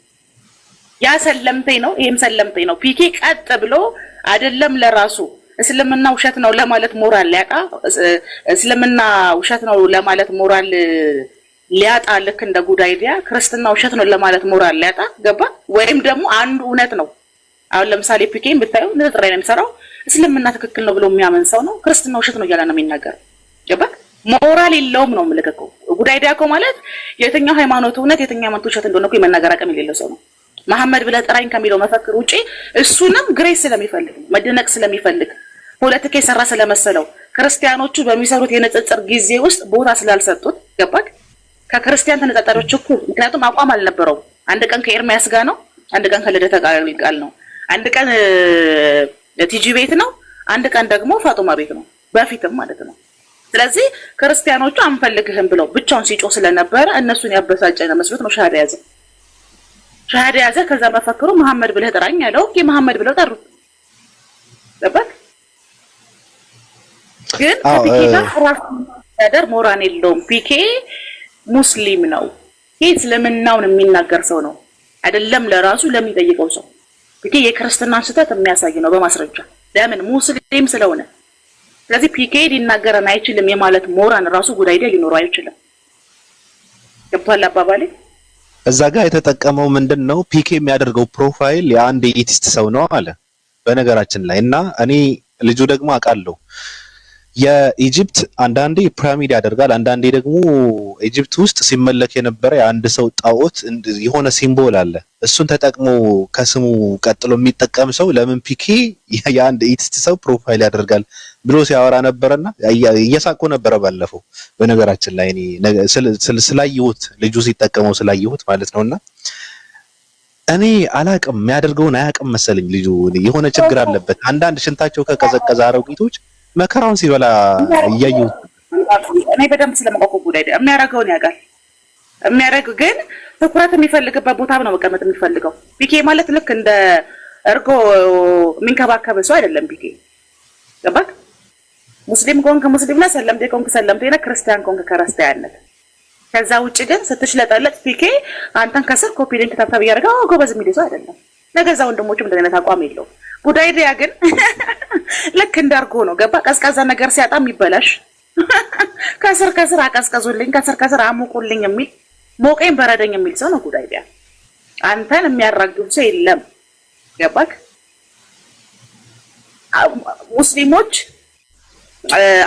Speaker 2: ያ ሰለምተኝ ነው፣ ይሄም ሰለምተኝ ነው። ፒኬ ቀጥ ብሎ አይደለም ለራሱ እስልምና ውሸት ነው ለማለት ሞራል ሊያጣ እስልምና ውሸት ነው ለማለት ሞራል ሊያጣ ልክ እንደ ጉዳይ አይዲያ ክርስትና ውሸት ነው ለማለት ሞራል ሊያጣ ገባ። ወይም ደግሞ አንዱ እውነት ነው። አሁን ለምሳሌ ፒኬን ብታዩ ንጥረ ላይ ነው የሚሰራው። እስልምና ትክክል ነው ብሎ የሚያምን ሰው ነው፣ ክርስትና ውሸት ነው እያለ ነው የሚናገር። ገባ። ሞራል የለውም ነው የምልከው። ጉዳይ አይዲያ እኮ ማለት የትኛው ሃይማኖት እውነት የትኛው ሃይማኖት ውሸት እንደሆነ እኮ የመናገር አቅም የሌለው ሰው ነው። መሐመድ ብለህ ጥራኝ ከሚለው መፈክር ውጪ እሱንም ግሬስ ስለሚፈልግ መደነቅ ስለሚፈልግ ፖለቲካ የሰራ ስለመሰለው ክርስቲያኖቹ በሚሰሩት የንጽጽር ጊዜ ውስጥ ቦታ ስላልሰጡት ገባክ ከክርስቲያን ተነጣጣሪዎች እኩል። ምክንያቱም አቋም አልነበረው። አንድ ቀን ከኤርሚያስ ጋር ነው፣ አንድ ቀን ከልደተ ቃል ነው፣ አንድ ቀን ቲጂ ቤት ነው፣ አንድ ቀን ደግሞ ፋጡማ ቤት ነው፣ በፊትም ማለት ነው። ስለዚህ ክርስቲያኖቹ አንፈልግህም ብለው ብቻውን ሲጮህ ስለነበረ እነሱን ያበሳጨ ነው መስሎት ነው ሻሃዳ ያዘ። ከዛ መፈክሩ መሐመድ ብለህ ጥራኝ ያለው መሐመድ ብለው ጠሩት። ገባክ? ግን ፒኬ ጋር ራሱ ሞራን የለውም። ፒኬ ሙስሊም ነው። ይሄ እስልምናውን የሚናገር ሰው ነው አይደለም ለራሱ ለሚጠይቀው ሰው። ፒኬ የክርስትናን ስህተት የሚያሳይ ነው በማስረጃ። ለምን? ሙስሊም ስለሆነ። ስለዚህ ፒኬ ሊናገረን አይችልም የማለት ሞራን ራሱ ጉዳይ ሊኖረው አይችልም። ገብቷል አባባሌ?
Speaker 1: እዛ ጋር የተጠቀመው ምንድነው ፒኬ የሚያደርገው ፕሮፋይል የአንድ ኤቲስት ሰው ነው አለ በነገራችን ላይ። እና እኔ ልጁ ደግሞ አውቃለሁ የኢጂፕት አንዳንዴ ፒራሚድ ያደርጋል፣ አንዳንዴ ደግሞ ኢጂፕት ውስጥ ሲመለክ የነበረ የአንድ ሰው ጣዖት የሆነ ሲምቦል አለ። እሱን ተጠቅሞ ከስሙ ቀጥሎ የሚጠቀም ሰው ለምን ፒኬ የአንድ ኤቲስት ሰው ፕሮፋይል ያደርጋል ብሎ ሲያወራ ነበርና እየሳቁ ነበረ ባለፈው። በነገራችን ላይ እኔ ስላየሁት ልጁ ሲጠቀመው ስላየሁት ማለት ነውና እኔ አላቅም የሚያደርገውን አያቅም መሰለኝ ልጁ። የሆነ ችግር አለበት። አንዳንድ ሽንታቸው ከቀዘቀዘ አሮጊቶች መከራውን ሲበላ እያየሁት
Speaker 2: እኔ በደንብ ስለማውቀው ጉዳይ የሚያደርገውን ያውቃል። የሚያደርግ ግን ትኩረት የሚፈልግበት ቦታ ነው መቀመጥ የሚፈልገው። ፒኬ ማለት ልክ እንደ እርጎ የሚንከባከብ ሰው አይደለም ፒኬ። ገባክ? ሙስሊም ኮንክ ሙስሊምና ሰለምቴ ኮንክ ሰለምቴና ክርስቲያን ኮንክ ክርስቲያንነት። ከዛ ውጪ ግን ስትሽለጠለጥ ፒኬ አንተን ከስር ኮፒ ሊንክ ታብታብ ያደርጋው ጎበዝ የሚል ሰው አይደለም። ለገዛ ወንድሞቹም እንደዚህ አይነት አቋም የለውም። ጉዳይ አይዲያ ግን ልክ እንዳርጎ ነው። ገባ? ቀዝቃዛ ነገር ሲያጣም ይበላሽ ከስር አቀዝቀዙልኝ ከስር አሙቁልኝ የሚል ሞቀኝ በረደኝ የሚል ሰው ነው ጉዳይ አይዲያ። አንተን የሚያራግብ ሰው የለም። ገባክ? ሙስሊሞች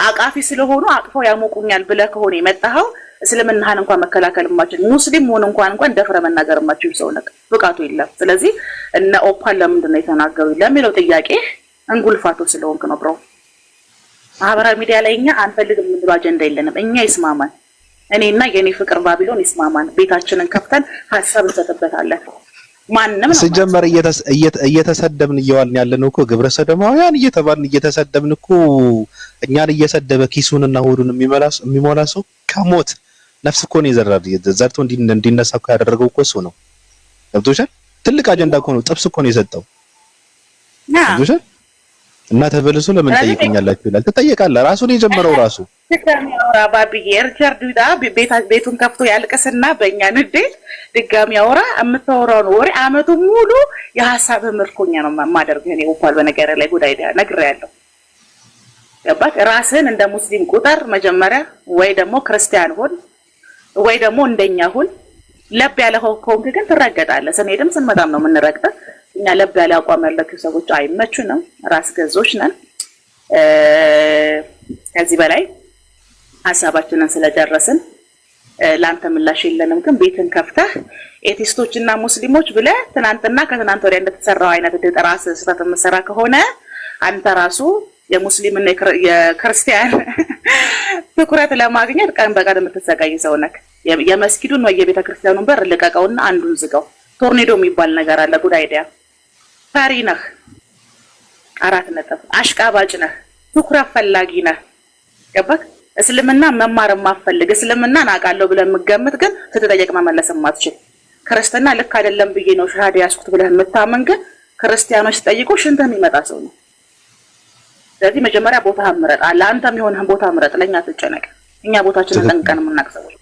Speaker 2: አቃፊ ስለሆኑ አቅፈው ያሞቁኛል ብለህ ከሆነ የመጣኸው እስልምናህን እንኳን መከላከል ማችል ሙስሊም ሆነ እንኳን ደፍረ መናገር ማችል ሰው ነክ ብቃቱ የለም። ስለዚህ እነ ኦፓል ለምንድን ነው የተናገሩ ለሚለው ጥያቄ እንጉልፋቶ ስለሆንክ ነው ብሮ። ማህበራዊ ሚዲያ ላይ እኛ አንፈልግም የምንለው አጀንዳ የለንም። እኛ ይስማማን፣ እኔና የኔ ፍቅር ባቢሎን ይስማማን። ቤታችንን ከፍተን ሀሳብ እንሰጥበታለን። ማንንም ነው
Speaker 1: ሲጀመር እየተሰደብን እየዋልን ያለነው እኮ ግብረ ሰዶማውያን እየተባልን እየተሰደብን እኮ እኛን እየሰደበ ኪሱንና ሆዱን የሚሞላ ሰው ከሞት ነፍስ እኮ ነው ዘርቶ እንዲነሳ እኮ ያደረገው እኮ እሱ ነው። ገብቶሻል? ትልቅ አጀንዳ እኮ ነው። ጥብስ እኮ ነው የሰጠው። ገብቶሻል? እና ተበልሶ ለምን ጠይቀኛላችሁ ይላል። ትጠየቃለህ። ራሱን የጀመረው ራሱ
Speaker 2: ድጋሚ አውራ ባቢዬ ሪቻርድ ዊዳ ቤቱን ከፍቶ ያልቀስና በእኛ ንዴት ድጋሚ አውራ። የምታወራውን ወሬ አመቱ ሙሉ የሀሳብ ምርኮኛ ነው ማደርገው እኔ ኦፓል። በነገር ላይ ጉዳይ ነግሬያለሁ። ገባክ? ራስን እንደ ሙስሊም ቁጥር መጀመሪያ ወይ ደግሞ ክርስቲያን ሆን ወይ ደግሞ እንደኛ ሁን። ለብ ያለ ከሆንክ ግን ትረገጣለህ። ስንሄድም ስንመጣም ነው የምንረግጠው። እኛ ለብ ያለ አቋም ያላቸው ሰዎች አይመቹንም። ራስ ገዞች ነን። ከዚህ በላይ ሀሳባችንን ስለጨረስን ለአንተ ምላሽ የለንም። ግን ቤትን ከፍተህ ኤቲስቶችና ሙስሊሞች ብለህ ትናንትና ከትናንት ወዲያ እንደተሰራው አይነት ራስ ስህተት የምትሰራ ከሆነ አንተ ራሱ የሙስሊምና የክርስቲያን ትኩረት ለማግኘት ቀን በቀን የምትሰቃይ ሰው ነህ። የመስጊዱን ወይ የቤተ ክርስቲያኑን በር ልቀቀውና አንዱን ዝጋው። ቶርኔዶ የሚባል ነገር አለ። ጉድ አይዲያ። ፈሪ ነህ። 4 ነጥብ። አሽቃባጭ ነህ። ትኩረት ፈላጊ ነህ። ገባህ? እስልምና መማር የማትፈልግ እስልምናን አውቃለሁ ብለህ የምትገምት ግን ስትጠየቅ መመለስ የማትችል ክርስትና ልክ አይደለም ብዬ ነው ሻሃዳ ያስኩት ብለህ የምታመን ግን ክርስቲያኖች ሲጠይቁ ሽንትህ የሚመጣ ሰው ነው። ስለዚህ መጀመሪያ ቦታ ምረጥ። ለአንተ የሚሆንህን ቦታ ምረጥ። ለእኛ ትጨነቅ። እኛ ቦታችንን ጠንቅቀን የምናውቅ ሰዎች።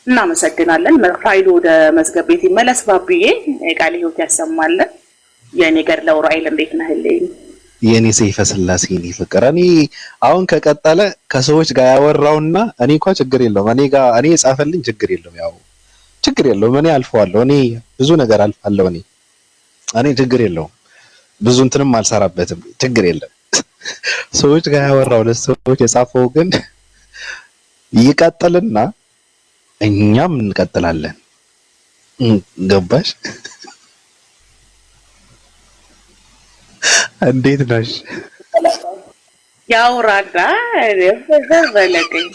Speaker 2: እናመሰግናለን። ፋይሉ ወደ መዝገብ ቤት ይመለስ። ባብዬ የቃለ ሕይወት ያሰማለን። የእኔ ገድለ ዑራኤል እንዴት ነህልኝ?
Speaker 1: የኔ ሰይፈ ስላሴ እኔ ፍቅር እኔ አሁን ከቀጠለ ከሰዎች ጋር ያወራውና እኔ እንኳን ችግር የለውም እኔ ጋር እኔ የጻፈልኝ ችግር የለውም። ያው ችግር የለውም እኔ አልፈዋለሁ። እኔ ብዙ ነገር አልፋለሁ። እኔ ችግር የለውም። ብዙ እንትንም አልሰራበትም። ችግር የለም። ሰዎች ጋር ያወራው ለሰዎች የጻፈው ግን ይቀጥልና እኛም እንቀጥላለን። ገባሽ? እንዴት ነሽ?
Speaker 2: ያውራዳ በለቀኝ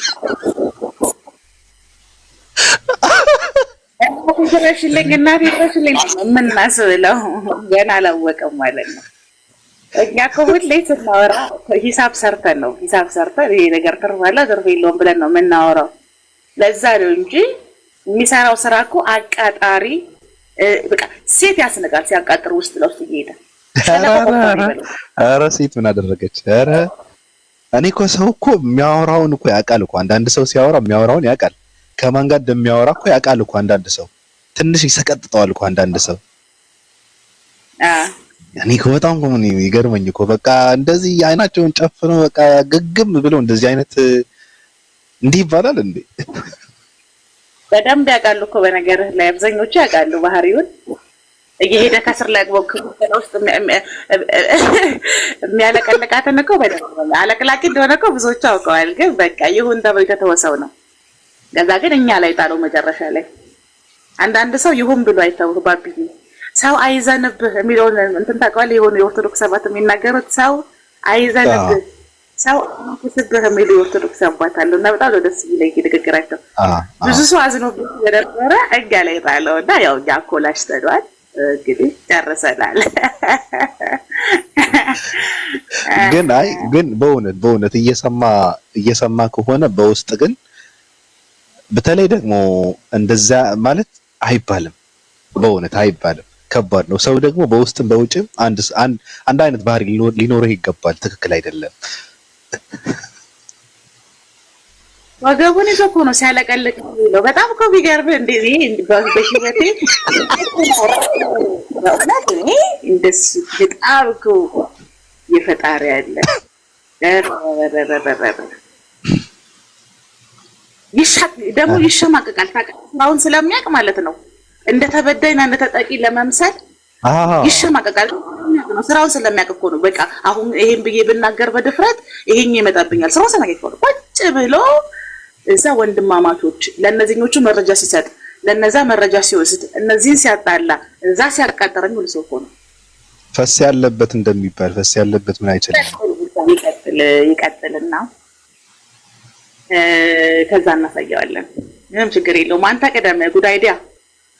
Speaker 2: ድረሽልኝ እናቴ ድረሽልኝ የምናስብለው ገና አላወቀም ማለት ነው። እኛ እኮ ሁሌ ስናወራ ሂሳብ ሰርተን ነው። ሂሳብ ሰርተን ይሄ ነገር ትርፋላ ትርፍ የለውም ብለን ነው የምናወራው። ለዛ ነው እንጂ የሚሰራው ስራ እኮ አቃጣሪ በቃ ሴት ያስነቃል። ሲያቃጥር ውስጥ ለውስጥ እየሄደ
Speaker 1: ኧረ ሴት ምን አደረገች? ኧረ እኔ እኮ ሰው እኮ የሚያወራውን እኮ ያውቃል እኮ። አንዳንድ ሰው ሲያወራ የሚያወራውን ያውቃል። ከማን ጋር እንደሚያወራ እኮ ያውቃል እኮ። አንዳንድ ሰው ትንሽ ይሰቀጥጠዋል እኮ አንዳንድ ሰው። እኔ እኮ በጣም እኮ ምን ይገርመኝ እኮ በቃ እንደዚህ አይናቸውን ጨፍነው በቃ ግግም ብለው እንደዚህ አይነት እንዲህ ይባላል እንዴ?
Speaker 2: በደንብ ያውቃሉ እኮ። በነገርህ ላይ አብዛኞቹ ያውቃሉ ባህሪውን። እየሄደ ከስር ላይ ውስጥ የሚያለቀልቃትን እኮ በደንብ አለቅላቂ እንደሆነ እኮ ብዙዎቹ አውቀዋል። ግን በቃ ይሁን ተብሎ የተወሰው ነው። ከዛ ግን እኛ ላይ ጣለው መጨረሻ ላይ። አንዳንድ ሰው ይሁን ብሎ አይተው ባብዬ ሰው አይዘንብህ የሚለውን እንትን ታውቀዋለህ? የሆኑ የኦርቶዶክስ አባት የሚናገሩት ሰው አይዘንብህ ሰው አይስብህ የሚሉ የኦርቶዶክስ አባት አሉ እና በጣም ደስ ይለኝ ንግግራቸው። ብዙ ሰው አዝኖብህ የነበረ እኛ ላይ ጣለው እና ያው እኛ ኮላሽ ተዷል። እንግዲህ ጨርሰናል።
Speaker 1: ግን በእውነት እየሰማ ከሆነ በውስጥ ግን በተለይ ደግሞ እንደዛ ማለት አይባልም። በእውነት አይባልም። ከባድ ነው። ሰው ደግሞ በውስጥም በውጭም አንድ አይነት ባህሪ ሊኖርህ ይገባል። ትክክል አይደለም።
Speaker 2: ወገቡን ይዞ እኮ ነው ሲያለቀልቅ ነው። በጣም እኮ ቢገርምህ እንደዚህ በሽበቴ እንደሱ በጣም እኮ የፈጣሪ ያለ ደግሞ ይሸማቀቃል። ስራውን ስለሚያውቅ ማለት ነው። እንደ ተበዳይና እንደ ተጠቂ ለመምሰል ይሸማቀቃል። ስራውን ስለሚያውቅ እኮ ነው። በቃ አሁን ይሄን ብዬ ብናገር በድፍረት ይሄን ይመጣብኛል። ስራውን ስለሚያውቅ እኮ ነው። ቁጭ ብሎ እዛ ወንድማማቾች ለእነዚህኞቹ መረጃ ሲሰጥ ለነዛ መረጃ ሲወስድ እነዚህን ሲያጣላ እዛ ሲያቃጠረኝ ሁሉ ሰው እኮ ነው።
Speaker 1: ፈስ ያለበት እንደሚባል ፈስ ያለበት ምን አይችልም።
Speaker 2: ይቀጥልና ከዛ እናሳየዋለን። ምንም ችግር የለውም። አንተ ቅደም። ጉድ አይዲያ።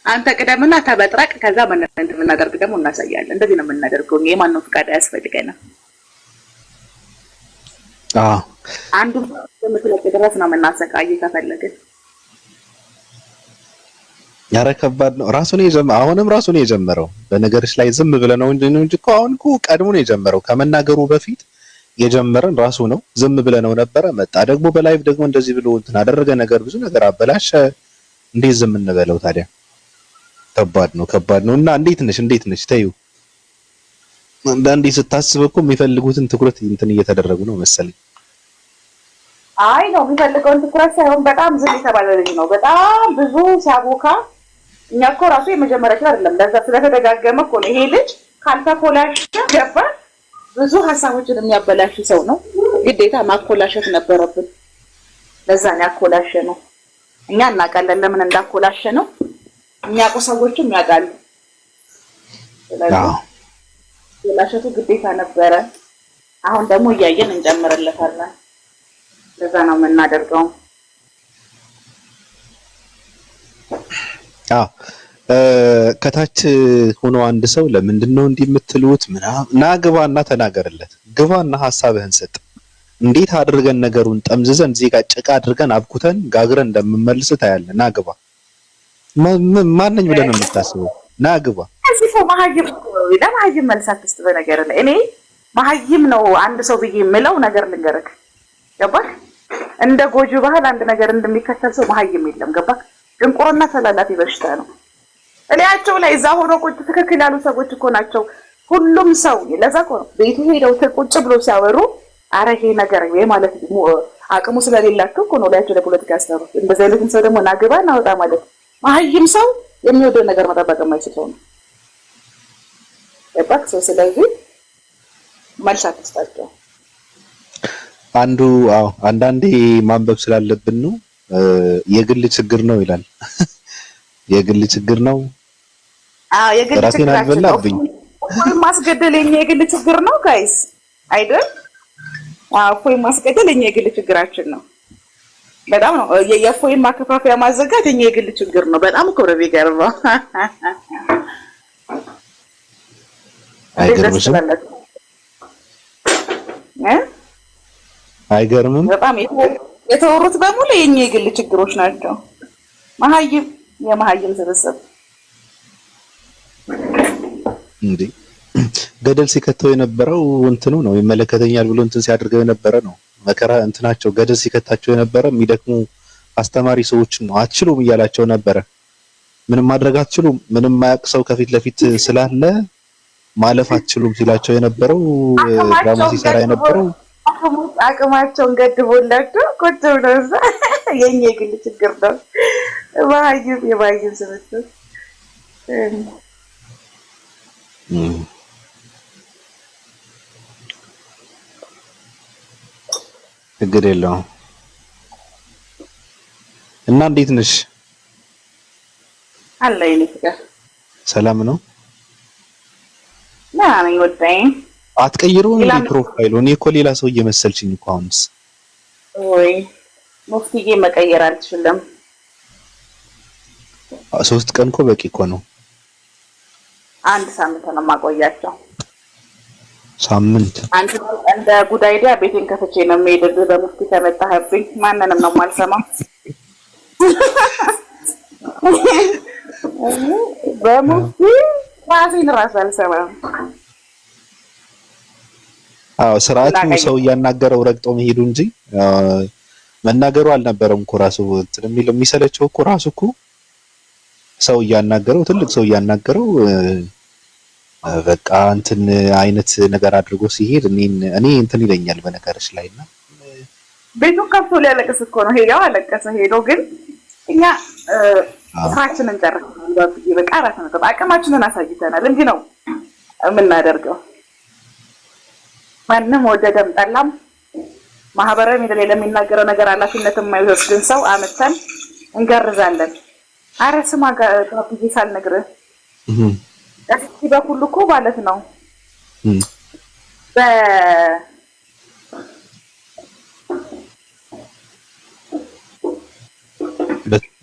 Speaker 2: አንተ ቅደምና ተበጥረቅ። ከዛ ምን እንደምናደርግ ደግሞ እናሳያለን። እንደዚህ ነው የምናደርገው። የማንም ፍቃድ አያስፈልገንም። አንዱ በምትለቅ ድረስ ነው የምናሰቃይ ከፈለግን።
Speaker 1: ያረ ከባድ ነው። አሁንም ራሱ ነው የጀመረው። በነገርሽ ላይ ዝም ብለህ ነው እንጂ እኮ አሁን እኮ ቀድሞ ነው የጀመረው። ከመናገሩ በፊት የጀመረን ራሱ ነው። ዝም ብለህ ነው ነበረ። መጣ ደግሞ በላይቭ ደግሞ እንደዚህ ብሎ እንትን አደረገ። ነገር ብዙ ነገር አበላሸ። እንዴት ዝም እንበለው ታዲያ? ከባድ ነው። እና እንዴት ነሽ? ተይው። አንዳንዴ ስታስብ እኮ የሚፈልጉትን ትኩረት እንትን እየተደረጉ ነው መሰለኝ።
Speaker 2: አይ ነው የሚፈልገውን ትኩረት ሳይሆን በጣም ዝም የተባለ ልጅ ነው። በጣም ብዙ ሲያቦካ እኛ እኮ ራሱ የመጀመሪያችን አይደለም። ለዛ ስለተደጋገመ እኮ ነው ይሄ ልጅ ካልተኮላሸ ገባ ብዙ ሀሳቦችን የሚያበላሽ ሰው ነው። ግዴታ ማኮላሸት ነበረብን። ለዛ ነው ያኮላሸ ነው። እኛ እናውቃለን ለምን እንዳኮላሸ ነው። የሚያውቁ ሰዎችም ያውቃሉ። ኮላሸቱ ግዴታ ነበረ። አሁን ደግሞ እያየን እንጨምርለታለን። ለዛ ነው የምናደርገው።
Speaker 1: ከታች ሆኖ አንድ ሰው ለምንድን ነው እንዲህ የምትሉት ና ግባና ተናገርለት። ግባና ሐሳብህን ስጥ። እንዴት አድርገን ነገሩን ጠምዝዘን እዚህ ጋር ጭቃ አድርገን አብኩተን ጋግረን እንደምንመልስ ታያለህ። ና ግባ። ማንኝ ብለን ነው የምታስበው? ና ግባ።
Speaker 2: እዚህ ሰው መሀይም ለመሀይም መልሳት ውስጥ በነገር ላይ እኔ መሀይም ነው አንድ ሰው ብዬ የምለው ነገር ልንገርህ። ገባህ? እንደ ጎጆ ባህል አንድ ነገር እንደሚከተል ሰው መሀይም የለም። ገባህ? ድንቁርና ተላላፊ በሽታ ነው። እላያቸው ላይ እዛ ሆኖ ቁጭ ትክክል ያሉ ሰዎች እኮ ናቸው። ሁሉም ሰው ለዛ እኮ ነው ቤቱ ሄደው ቁጭ ብሎ ሲያወሩ አረ ይሄ ነገር ወይ ማለት አቅሙ ስለሌላቸው እኮ ነው እላያቸው ላይ ፖለቲካ ያስተሩት። እንደዚህ አይነትም ሰው ደግሞ ናግባ እናወጣ ማለት መሀይም ሰው የሚወደው ነገር መጠበቅ የማይችል ሰው ነው። ገባህ? ሰው ስለዚህ መልስ አትስጣቸው።
Speaker 1: አንዳንዴ ማንበብ ስላለብን ነው። የግል ችግር ነው ይላል። የግል ችግር ነው።
Speaker 2: የግል ችግር አልበላብኝ ወይ ማስገደል የግል ችግር ነው ጋይስ አይደል? ወይ ማስገደል የግል ችግራችን ነው። በጣም ነው የፎይ ማከፋፈያ ማዘጋት የግል ችግር ነው። በጣም እኮ ነው የሚገርመው።
Speaker 1: አይገርምሽም? አይገርምም?
Speaker 2: በጣም የተወሩት በሙሉ የግል ችግሮች ናቸው። የመሀይም ስብስብ
Speaker 1: እንዴ ገደል ሲከተው የነበረው እንትኑ ነው። ይመለከተኛል ብሎ እንትን ሲያደርገው የነበረ ነው። መከራ እንትናቸው ገደል ሲከታቸው የነበረ የሚደክሙ አስተማሪ ሰዎችን ነው። አትችሉም እያላቸው ነበረ። ምንም ማድረግ አትችሉም፣ ምንም ማያውቅ ሰው ከፊት ለፊት ስላለ ማለፍ አትችሉም ሲላቸው የነበረው ድራማ ሲሰራ የነበረው
Speaker 2: አቅማቸውን ገድቦላቸው ቁጭ ብለው እዛ የግል ችግር ነው። የመሀይም ስብስብ
Speaker 1: ችግር የለውም። እና እንዴት ነሽ?
Speaker 2: አለኝ ፍቅር
Speaker 1: ሰላም ነው?
Speaker 2: ነኝ ወዳይ።
Speaker 1: አትቀይሩም እንዴ ፕሮፋይሉ? እኔ እኮ ሌላ ሰው እየመሰልሽኝ እኮ አሁንስ።
Speaker 2: ወይ ሙፍቲዬ መቀየር አልችልም።
Speaker 1: 3 ቀን እኮ በቂ እኮ ነው።
Speaker 2: 1 ሳምንት ነው የማቆያቸው።
Speaker 1: ሳምንት
Speaker 2: አንተ እንደ ጉድ አይዲያ ቤቴን ከፍቼ ነው የምሄደው። በሙፍቲ ተመጣህብኝ ማንንም ነው የማልሰማው። በሙፍቲ ራሴን ራስ አልሰማም።
Speaker 1: ስርዓቱ ሰው እያናገረው ረግጦ መሄዱ እንጂ መናገሩ አልነበረም እኮ ራሱ እንትን የሚሰለቸው እኮ ራሱ እኮ ሰው እያናገረው ትልቅ ሰው እያናገረው በቃ እንትን አይነት ነገር አድርጎ ሲሄድ እኔ እንትን ይለኛል በነገርሽ ላይና
Speaker 2: ቤቱን ከፍቶ ሊያለቅስ እኮ ነው ሄደው አለቀሰ ሄዶ ግን እኛ ስራችንን ጨርሰናል። በቃ ራሳችን አቅማችንን አሳይተናል እንጂ ነው የምናደርገው። ማንም ወደደም ጠላም ማህበራዊ ሚዲያ ላይ ለሚናገረው ነገር ኃላፊነት የማይወስድን ሰው አመተን እንገርዛለን። አረ ስማ ጋብዬ ሳልነግርህ እዚህ በኩል እኮ ማለት ነው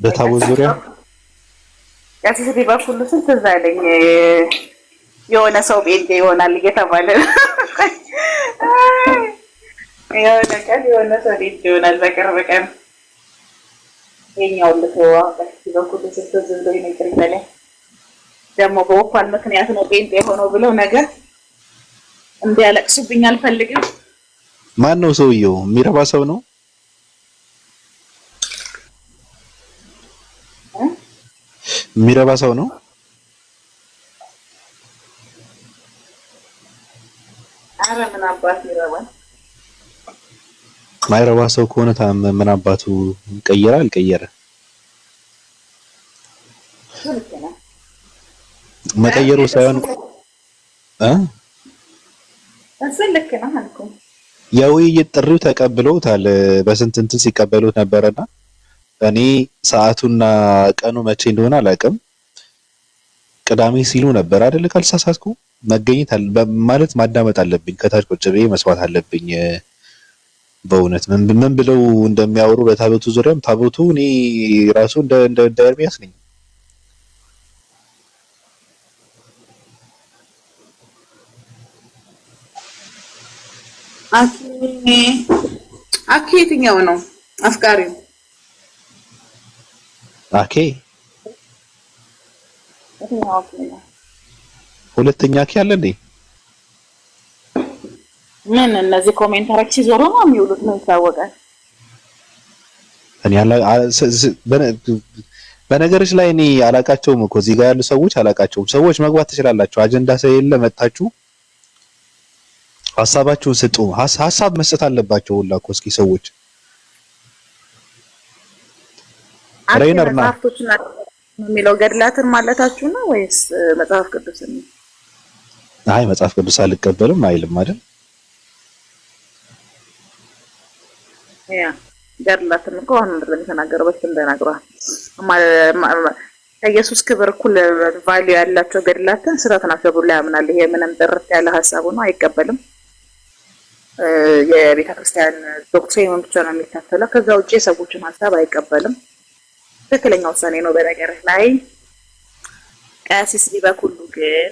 Speaker 1: በታቦት ዙሪያ
Speaker 2: እዚህ በኩል ስንት እዛ አይደኝ የሆነ ሰው ቤት ይሆናል እየተባለ የሆነ ሰው ቤት ይሆናል በቅርብ ቀን የኛው ልትዋ በዚህ በኩል ስንት ዝም ብሎ ይነግረኛል። ደግሞ በወኳል ምክንያት ነው ጴንጤ የሆነው ብለው ነገር እንዲያለቅሱብኝ አልፈልግም።
Speaker 1: ማን ነው ሰውየው? የሚረባ ሰው ነው? የሚረባ ሰው ነው?
Speaker 2: አረ ምን አባት ይረባል?
Speaker 1: ማይረባ ሰው ከሆነ ምን አባቱ ቀየረ አልቀየረ መቀየሩ ሳይሆን
Speaker 2: ልክ ነው አልኩ።
Speaker 1: የውይይት ጥሪው ተቀብለውታል። በስንት እንትን ሲቀበሉት ነበርና እኔ ሰዓቱና ቀኑ መቼ እንደሆነ አላውቅም። ቅዳሜ ሲሉ ነበር አይደል? ካልተሳሳትኩ መገኘት ማለት ማዳመጥ አለብኝ። ከታች ቁጭ ብዬ መስዋዕት አለብኝ። በእውነት ምን ብለው እንደሚያወሩ በታቦቱ ዙሪያም ታቦቱ እኔ ራሱ እንደ ኤርሚያስ ነኝ።
Speaker 2: አኬ የትኛው ነው አፍቃሪው?
Speaker 1: አኬ ሁለተኛ አኬ አለ እንዴ?
Speaker 2: ምን እነዚህ ኮሜንታሮች ሲዞሩ ነው የሚውሉት ነው ይታወቃል።
Speaker 1: እኔ በነገሮች ላይ እኔ አላቃቸውም እኮ እዚህ ጋር ያሉ ሰዎች አላቃቸውም። ሰዎች መግባት ትችላላችሁ። አጀንዳ ስለሌለ መጣችሁ ሐሳባችሁን ስጡ። ሐሳብ መስጠት አለባቸው ሁላ እኮ እስኪ ሰዎች ሬነርና
Speaker 2: መጽሐፍቶችና የሚለው ገድላትን ማለታችሁ ነው ወይስ መጽሐፍ ቅዱስን?
Speaker 1: አይ መጽሐፍ ቅዱስ አልቀበልም አይልም አይደል?
Speaker 2: ያ ገድላትን እኮ አሁን እንደምን ተናገረው በፊት ተናግሯል። ከኢየሱስ ክብር እኩል ቫልዩ ያላቸው ገድላትን ስህተት ናቸው ብሎ ያምናል። ይሄ ምንም ጥርት ያለ ሐሳቡ ነው፣ አይቀበልም። የቤተ ክርስቲያን ዶክትሪን ብቻ ነው የሚከተለው። ከዛ ውጪ የሰዎችን ሐሳብ አይቀበልም። ትክክለኛ ውሳኔ ነው። በነገር ላይ ቀሲስ ሊበኩሉ ግን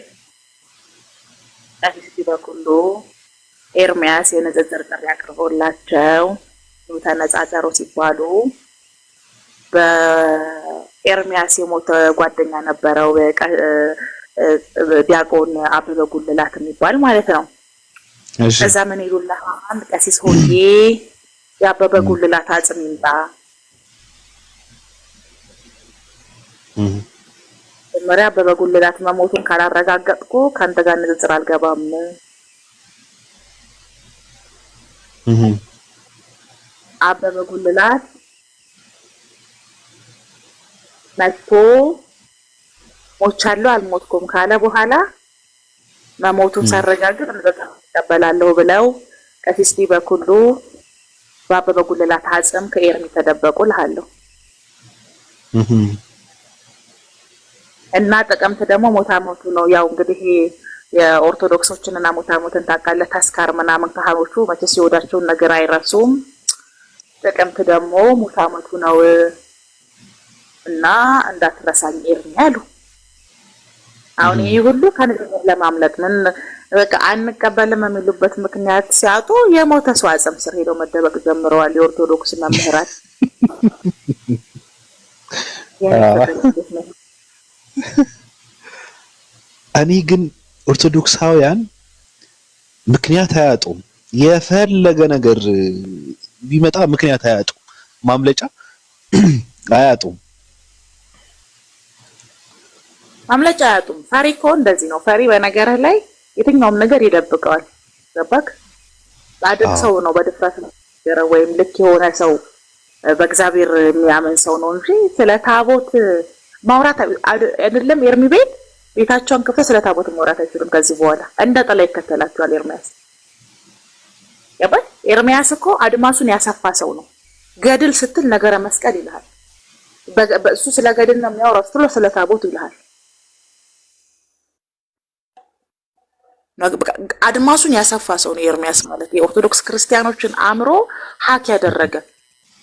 Speaker 2: ቀሲስ ሊበኩሉ ኤርሚያስ የንጽጽር ጥሪ አቅርቦላቸው ተነጻጸሩ ሲባሉ በኤርሚያስ የሞተ ጓደኛ ነበረው ዲያቆን አበበ ጉልላት የሚባል ማለት ነው። እዛ ምን ይሉልህ አንድ ቀሲስ ሆዬ የአበበ ጉልላት አጽም ይምጣ መሪያ አበበ ጉልላት መሞቱን ካላረጋገጥኩ ካንተ ጋር ንጽጽር አልገባም። አበበ ጉልላት መጥቶ ሞቻለሁ አልሞትኩም ካለ በኋላ መሞቱን ሳረጋግጥ ንጽጽር ተቀበላለሁ ብለው ቀሲስ ሊበኩሉ በአበበ ጉልላት አጽም ከኤርሚ ተደበቁ እልሃለሁ። እና ጥቅምት ደግሞ ሞታሞቱ ነው። ያው እንግዲህ የኦርቶዶክሶችን እና ሞታሞትን ታውቃለህ፣ ተስካር ምናምን ካህኖቹ መቼስ የወዳቸውን ነገር አይረሱም። ጥቅምት ደግሞ ሞታሞቱ ነው እና እንዳትረሳኝ ኤርሚ አሉ። አሁን ይሄ ሁሉ ከንግግር ለማምለጥ ምን በቃ አንቀበልም የሚሉበት ምክንያት ሲያጡ የሞተ ሰው አጽም ስር ሄደው መደበቅ ጀምረዋል የኦርቶዶክስ መምህራን።
Speaker 1: እኔ ግን ኦርቶዶክሳውያን ምክንያት አያጡም። የፈለገ ነገር ቢመጣ ምክንያት አያጡም፣ ማምለጫ አያጡም።
Speaker 2: ማምለጫ አያጡም። ፈሪ እኮ እንደዚህ ነው። ፈሪ በነገርህ ላይ የትኛውም ነገር ይደብቀዋል። ገባክ? ጻድቅ ሰው ነው በድፍረት ነው ወይም ልክ የሆነ ሰው በእግዚአብሔር የሚያምን ሰው ነው እንጂ ስለ ታቦት ማውራት አይደለም። ኤርሚ ቤታቸውን ክፍለ ስለ ታቦት ማውራት አይችሉም። ከዚህ በኋላ እንደ ጥላ ይከተላቸዋል ኤርሚያስ። ያባይ ኤርሚያስ እኮ አድማሱን ያሰፋ ሰው ነው። ገድል ስትል ነገረ መስቀል ይልሃል። በእሱ ስለ ገድል ነው የሚያወራው፣ ስለ ታቦት ይልሃል። አድማሱን ያሰፋ ሰው ነው ኤርሚያስ ማለት። የኦርቶዶክስ ክርስቲያኖችን አእምሮ ሀክ ያደረገ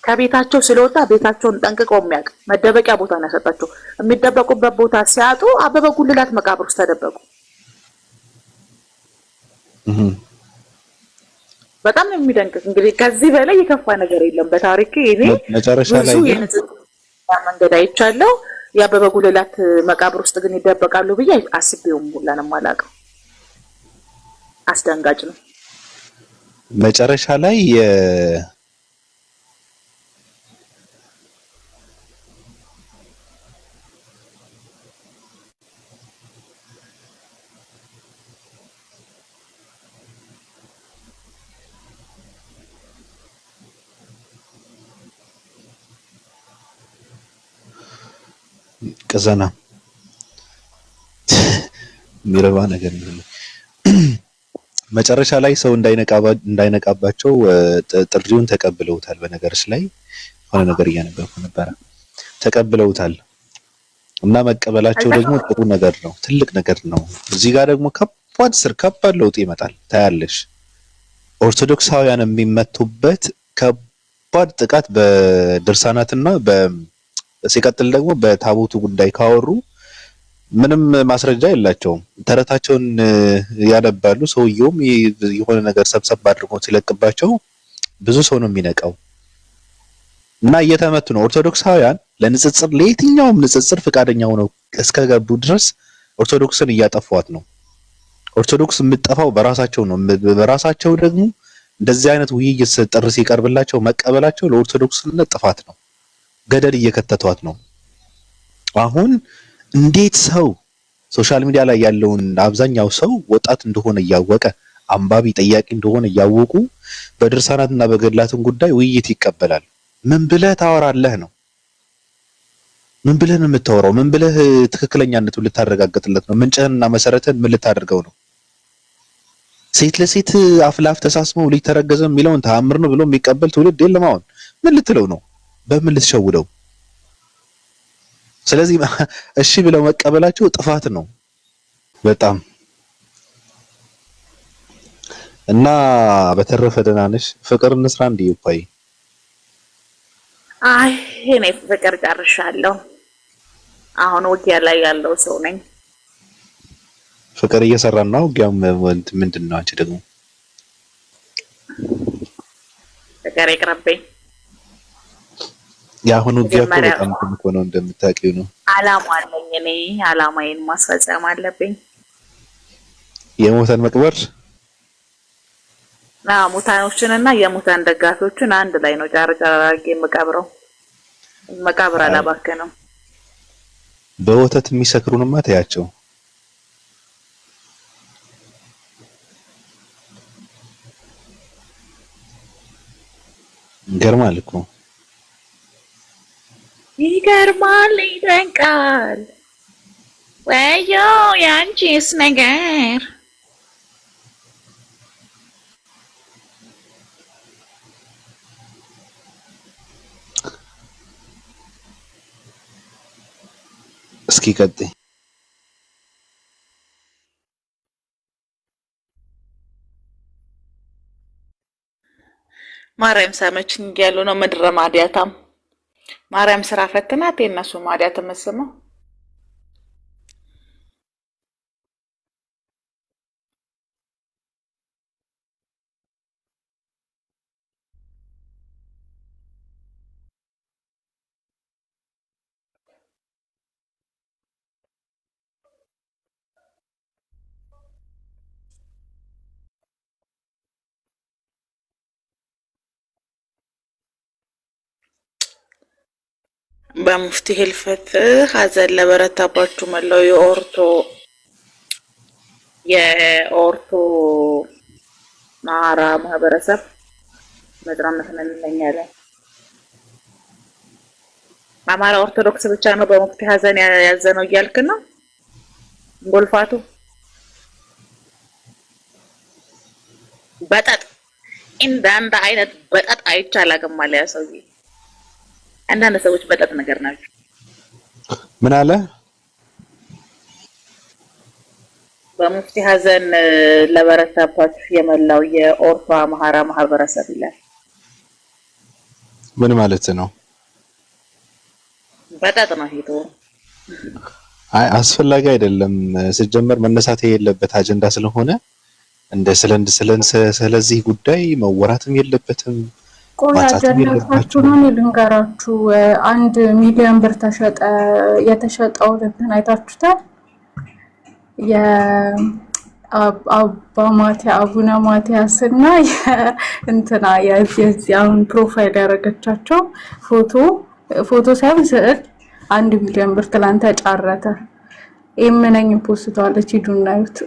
Speaker 2: ከቤታቸው ስለወጣ ቤታቸውን ጠንቅቀው የሚያውቅ መደበቂያ ቦታ ነው ያሰጣቸው። የሚደበቁበት ቦታ ሲያጡ አበበ ጉልላት መቃብር ውስጥ ተደበቁ። በጣም ነው የሚደንቅ። እንግዲህ ከዚህ በላይ የከፋ ነገር የለም በታሪክ። እኔ
Speaker 1: መጨረሻ ላይ
Speaker 2: መንገድ አይቻለሁ። የአበበ ጉልላት መቃብር ውስጥ ግን ይደበቃሉ ብዬ አስቤውም ሁላ ነው የማላውቀው። አስደንጋጭ ነው።
Speaker 1: መጨረሻ ላይ ቅዘና የሚረባ ነገር ነው። መጨረሻ ላይ ሰው እንዳይነቃባቸው ጥሪውን ተቀብለውታል። በነገርሽ ላይ ሆነ ነገር እያነበብኩ ነበረ። ተቀብለውታል እና መቀበላቸው ደግሞ ጥሩ ነገር ነው፣ ትልቅ ነገር ነው። እዚህ ጋር ደግሞ ከባድ ለውጥ ይመጣል ታያለሽ። ኦርቶዶክሳውያን የሚመቱበት ከባድ ጥቃት በድርሳናትና ሲቀጥል ደግሞ በታቦቱ ጉዳይ ካወሩ ምንም ማስረጃ የላቸውም። ተረታቸውን ያነባሉ። ሰውየውም የሆነ ነገር ሰብሰብ አድርጎ ሲለቅባቸው ብዙ ሰው ነው የሚነቃው እና እየተመቱ ነው። ኦርቶዶክሳውያን ለንጽጽር ለየትኛውም ንጽጽር ፈቃደኛ ሆነው እስከገቡ ድረስ ኦርቶዶክስን እያጠፏት ነው። ኦርቶዶክስ የምትጠፋው በራሳቸው ነው። በራሳቸው ደግሞ እንደዚህ አይነት ውይይት ጥሪ ሲቀርብላቸው መቀበላቸው ለኦርቶዶክስነት ጥፋት ነው። ገደል እየከተቷት ነው። አሁን እንዴት ሰው ሶሻል ሚዲያ ላይ ያለውን አብዛኛው ሰው ወጣት እንደሆነ እያወቀ አንባቢ ጠያቂ እንደሆነ እያወቁ በድርሳናትና በገድላትን ጉዳይ ውይይት ይቀበላል? ምን ብለህ ታወራለህ ነው? ምን ብለህ ነው የምታወራው? ምን ብለህ ትክክለኛነቱን ልታረጋግጥለት ነው? ምንጭህንና መሰረትን ምን ልታደርገው ነው? ሴት ለሴት አፍ ለአፍ ተሳስመው ልጅ ተረገዘ የሚለውን ተአምር ነው ብሎ የሚቀበል ትውልድ የለም። አሁን ምን ልትለው ነው? በምን ልትሸውደው? ስለዚህ እሺ ብለው መቀበላቸው ጥፋት ነው በጣም። እና በተረፈ ደህና ነሽ? ፍቅር እንስራ እንዴ? ይቆይ።
Speaker 2: አይ እኔ ፍቅር ጨርሻለሁ። አሁን ውጊያ ላይ ያለው ሰው ነኝ።
Speaker 1: ፍቅር እየሰራን ነው። ውጊያው ምንድን ነው? አንቺ ደግሞ
Speaker 2: ፍቅር ይቅርብኝ።
Speaker 1: የአሁኑ ውጊያ እኮ በጣም ትልቅ ነው እንደምታውቂው ነው።
Speaker 2: አላማ አለኝ እኔ። አላማዬን ማስፈጸም አለብኝ።
Speaker 1: የሞተን መቅበር
Speaker 2: ሙታኖችንና የሙታን ደጋፊዎችን አንድ ላይ ነው ጫር አድርጌ የምቀብረው። መቃብር አላባከነም።
Speaker 1: በወተት የሚሰክሩንማ ተያቸው። ይገርማል እኮ
Speaker 2: ይገርማል፣ ይደንቃል። ወዮ ያንቺስ ነገር
Speaker 1: እስኪ ቀጥይ።
Speaker 2: ማርያም ሳመችኝ እያሉ ነው። ምድረ ማዲያታም ማርያም ስራ ፈትናት የእነሱ ማዲያት የምትስመው። በሙፍቲ ህልፈት ሀዘን ለበረታባችሁ መላው የኦርቶ ማራ ማህበረሰብ መድራመትን እንለኛለን። አማራ ኦርቶዶክስ ብቻ ነው በሙፍቲ ሀዘን ያዘነው እያልክ ነው? ጎልፋቱ በጠጥ እንደ አይነት በጠጥ አይቻላግም አለ ያ ሰውዬ። አንዳንድ ሰዎች በጠጥ ነገር ናቸው።
Speaker 1: ምን አለ?
Speaker 2: በሙፍቲ ሀዘን ለበረታባችሁ የመላው የኦርቶ አማራ ማህበረሰብ ይላል።
Speaker 1: ምን ማለት ነው?
Speaker 2: በጠጥ ነው ሄዶ።
Speaker 1: አይ አስፈላጊ አይደለም። ሲጀመር መነሳት የሌለበት አጀንዳ ስለሆነ ስለዚህ ጉዳይ መወራትም የለበትም።
Speaker 3: ቆይ አጀንዳችሁን ልንገራችሁ። 1 ሚሊዮን ብር ተሸጠ። የተሸጠው እንትን አይታችሁታል? አቡነ ማቲያስ እና እንትና የዚያውን ፕሮፋይል ያደረገቻቸው ፎቶ ሳይሆን ስዕል 1 ሚሊዮን ብር ትላንት ተጫረተ። የምነኝ ፖስቷለች። ሂዱና እዩት።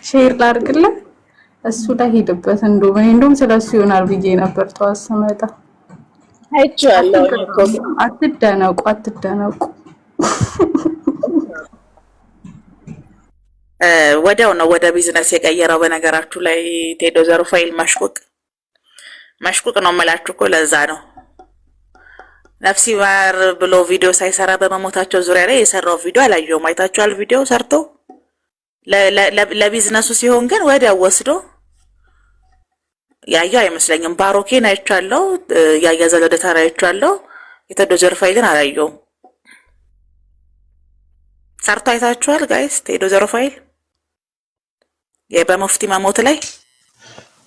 Speaker 3: ሼር ላድርግልህ። እሱ ላይ ሄድበት። እንደውም ስለሱ ይሆናል ብዬ ነበር ተዋስ መጣ።
Speaker 2: አይቼዋለሁ እኮ
Speaker 3: አትደነቁ።
Speaker 2: ወዲያው ነው ወደ ቢዝነስ የቀየረው። በነገራችሁ ላይ ቴዶ ዘሩፋኤል መሽቁቅ ነው የምላችሁ እኮ ለዛ ነው። ነፍሲ ማር ብሎ ቪዲዮ ሳይሰራ በመሞታቸው ዙሪያ ላይ የሰራው ቪዲዮ አላየሁም። አይታችኋል? ቪዲዮ ሰርቶ ለቢዝነሱ ሲሆን ግን ወዲያው ወስዶ ያየው አይመስለኝም። ባሮኬን አይቻለሁ፣ ያያ ዘለደታን አይቻለሁ። የቴዶ ዘሩፋኤልን አላየሁም። ሰርቶ አይታችኋል ጋይስ? ቴዶ ዘሩፋኤል በሙፍቲ መሞት ላይ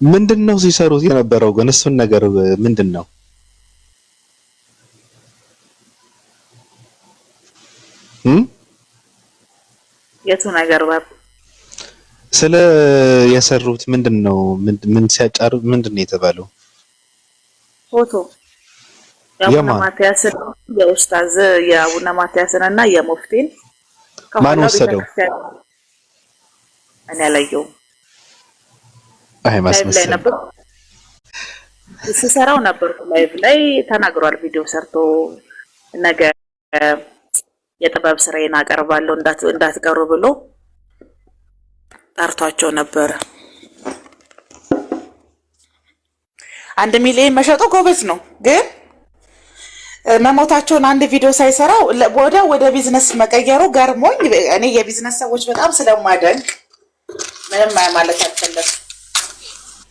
Speaker 1: ምንድነው ሲሰሩት የነበረው? ግን እሱን ነገር ምንድነው?
Speaker 2: የቱ ነገር ባብ
Speaker 1: ስለ የሰሩት ምንድነው? ምን ሲያጫሩ ምንድነው የተባለው?
Speaker 2: ፎቶ የአቡነ ማቲያስን የኡስታዝ የአቡነ ማቲያስን እና የሙፍቲን
Speaker 1: ማን ወሰደው?
Speaker 2: እኔ አላየሁም።
Speaker 1: አይ ማስመሰል
Speaker 2: ሲሰራው ነበርኩ። ላይቭ ላይ ተናግሯል። ቪዲዮ ሰርቶ ነገ የጥበብ ስራዬን አቀርባለሁ እንዳትቀሩ ብሎ ጠርቷቸው ነበር። 1 ሚሊዮን መሸጡ ጎበዝ ነው። ግን መሞታቸውን አንድ ቪዲዮ ሳይሰራው ወደ ቢዝነስ መቀየሩ ገርሞኝ፣ እኔ የቢዝነስ ሰዎች በጣም ስለማደንቅ ምንም ማለት አልፈለኩም።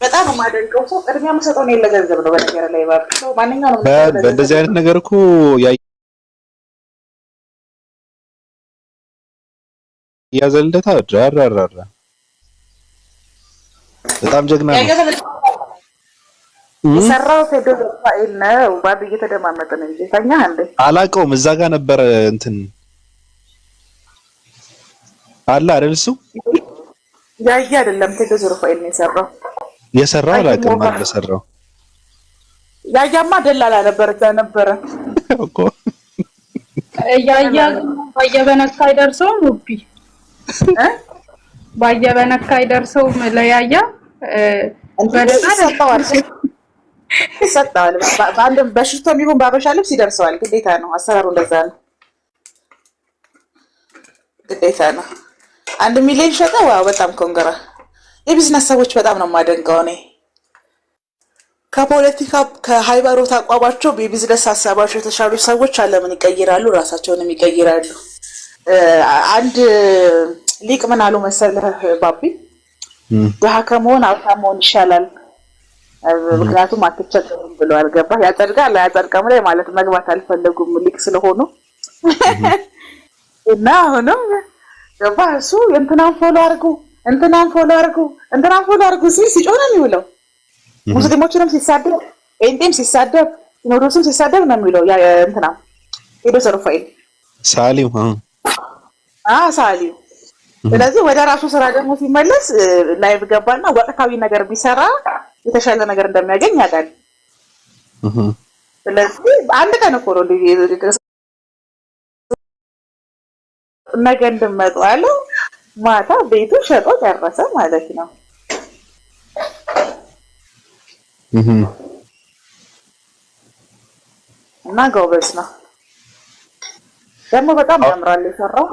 Speaker 2: በጣም የማደንቀው ሰው ቅድሚያ የምሰጠው ነው ለገንዘብ ነው። በነገር ላይ ባብሰው ማንኛውንም
Speaker 1: በእንደዚህ አይነት ነገር እኮ ያዘልደታ ራራራ በጣም ጀግና ነው።
Speaker 2: የሰራው ቴዶ ዘሩፋኤል ነው። ባብ እየተደማመጠ ነው እንጂ ታኛ አንዴ
Speaker 1: አላውቀውም። እዛ ጋር ነበረ እንትን አለ አይደል? እሱ
Speaker 2: ያያ አይደለም ቴዶ ዘሩፋኤል ነው የሰራው
Speaker 1: አላውቅም። ማን ሰራው?
Speaker 2: ያያማ ደላላ ነበር እዛ ነበረ
Speaker 3: እኮ ያያ ባየበነካ አይደርሰውም። ውቢ ባየበነካ አይደርሰውም። ለያያ
Speaker 2: ሰጣዋል። በአንድም በሽቶም ይሁን ባበሻ ልብስ ይደርሰዋል። ግዴታ ነው። አሰራሩ እንደዛ ነው። ግዴታ ነው። 1 ሚሊዮን ሸጠ። ዋው! በጣም ኮንግራ። የቢዝነስ ሰዎች በጣም ነው የማደንቀው እኔ። ከፖለቲካ ከሃይማኖት አቋማቸው የቢዝነስ ሀሳባቸው የተሻሉ ሰዎች ዓለምን ይቀይራሉ፣ ራሳቸውንም ይቀይራሉ። አንድ ሊቅ ምን አሉ መሰለህ ባቢ? ድሃ ከመሆን ሀብታም መሆን ይሻላል፣ ምክንያቱም አትቸገሩም ብሎ አልገባህ? ያጸድቃል አያጸድቅም ላይ ማለት መግባት አልፈለጉም ሊቅ ስለሆኑ እና አሁንም ገባህ? እሱ እንትናን ፎሎ አድርጉ ሲል ሲጮህ ነው የሚውለው። ሙስሊሞችንም ሲሳደብ፣ ጴንጤም ሲሳደብ፣ ሲኖዶስም ሲሳደብ ነው የሚውለው። ያ እንትና ቴዶ ዘሩፋኤል
Speaker 1: ሳሊም
Speaker 2: ሳሊም። ስለዚህ ወደ ራሱ ስራ ደግሞ ሲመለስ ላይቭ ገባና ወቅታዊ ነገር ቢሰራ የተሻለ ነገር እንደሚያገኝ ያውቃል። ስለዚህ አንድ ቀን እኮ ነው ነገ እንድመጡ አለው። ማታ ቤቱ ሸጦ ጨረሰ ማለት ነው። እና ጎበዝ ነው ደግሞ በጣም ያምራል የሰራው።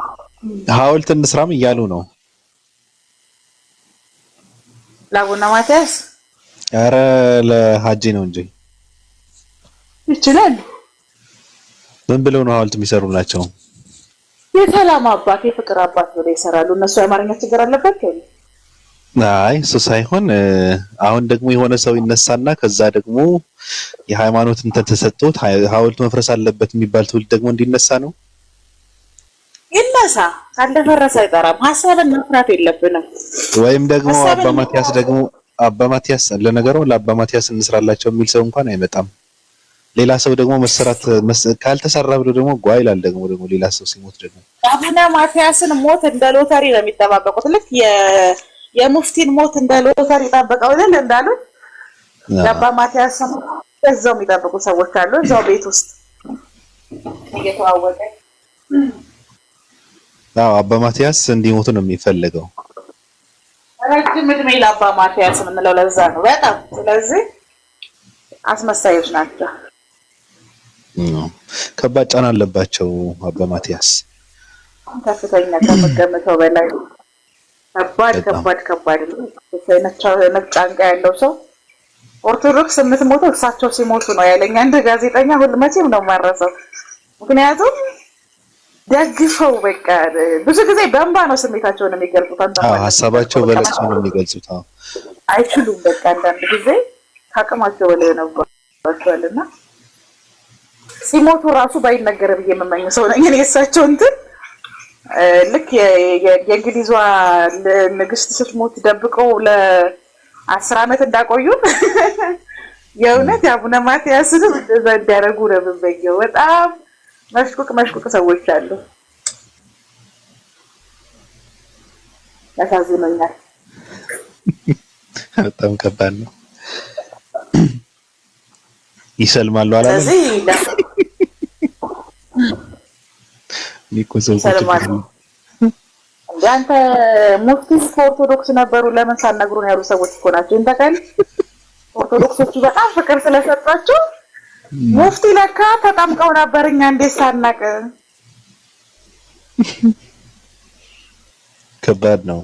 Speaker 1: ሐውልት እንስራም እያሉ ነው
Speaker 2: ለአቡነ ማቲያስ።
Speaker 1: ኧረ ለሀጂ ነው እንጂ
Speaker 2: ይችላል።
Speaker 1: ምን ብለው ነው ሐውልት የሚሰሩላቸው?
Speaker 2: የሰላም አባት የፍቅር አባት ብለው ይሰራሉ። እነሱ የአማርኛ ችግር አለባቸው።
Speaker 1: አይ እሱ ሳይሆን አሁን ደግሞ የሆነ ሰው ይነሳና ከዛ ደግሞ የሃይማኖት እንትን ተሰጥቶት ሐውልት መፍረስ አለበት የሚባል ትውልድ ደግሞ እንዲነሳ ነው።
Speaker 2: ይነሳ፣ ካልደፈረሰ አይቀርም። ሀሳብን መፍራት የለብንም።
Speaker 1: ወይም ደግሞ አባ ማቲያስ ለነገሩ ለአባ ማቲያስ እንስራላቸው የሚል ሰው እንኳን አይመጣም። ሌላ ሰው ደግሞ መሰራት ካልተሰራ ብሎ ደግሞ ጓይ ይላል። ደግሞ ሌላ ሰው ሲሞት ደግሞ
Speaker 2: አቡነ ማቲያስን ሞት እንደ ሎተሪ ነው የሚጠባበቁት። ልክ የሙፍቲን ሞት እንደ ሎተሪ ጠብቀው እንዳሉት የአባ ማቲያስ እዛው የሚጠብቁ ሰዎች አሉ። እዛው ቤት ውስጥ እየተዋወቀ
Speaker 1: አባ ማቲያስ እንዲሞቱ ነው የሚፈልገው።
Speaker 2: ረጅም እድሜ ለአባ ማቲያስ የምንለው ለዛ ነው በጣም። ስለዚህ አስመሳዮች ናቸው።
Speaker 1: ከባድ ጫና አለባቸው አባ ማቲያስ።
Speaker 2: ከፍተኛ ከመገመተው በላይ ከባድ ጫንቃ ያለው ሰው ኦርቶዶክስ የምትሞተው እሳቸው ሲሞቱ ነው ያለኝ አንድ ጋዜጠኛ። ሁልመቼም ነው የማረሰው። ምክንያቱም ደግፈው በቃ ብዙ ጊዜ በእንባ ነው ስሜታቸውን የሚገልጹት።
Speaker 1: ሀሳባቸው በለቅሶ ነው የሚገልጹት።
Speaker 2: አይችሉም በቃ አንዳንድ ጊዜ ከአቅማቸው በላይ ሆነባቸዋልና ሲሞቱ ራሱ ባይነገር ብዬ የምመኝ ሰው ነኝ እኔ። እሳቸው እንትን ልክ የእንግሊዟ ንግስት ስትሞት ደብቀው ለ10 ዓመት እንዳቆዩ የእውነት የአቡነ ማትያስንም እንደዛ እንዲያደርጉ ነው የምመኘው። በጣም መሽቁቅ ሰዎች አሉ። ያሳዝነኛል።
Speaker 1: በጣም ከባድ ነው። ይሰልማሉ አላለም?
Speaker 2: ይሰልማሉ። አንተ ሙፍቲ ኦርቶዶክስ ነበሩ ለምን ሳናግሩን ያሉ ሰዎች እኮ ናቸው። እንታውቃለን ኦርቶዶክሶቹ በጣም ፍቅር ስለሰጣቸው ሙፍቲ ለካ ተጣምቀው ነበር እኛ እንዴት ሳናቅ።
Speaker 1: ከባድ ነው።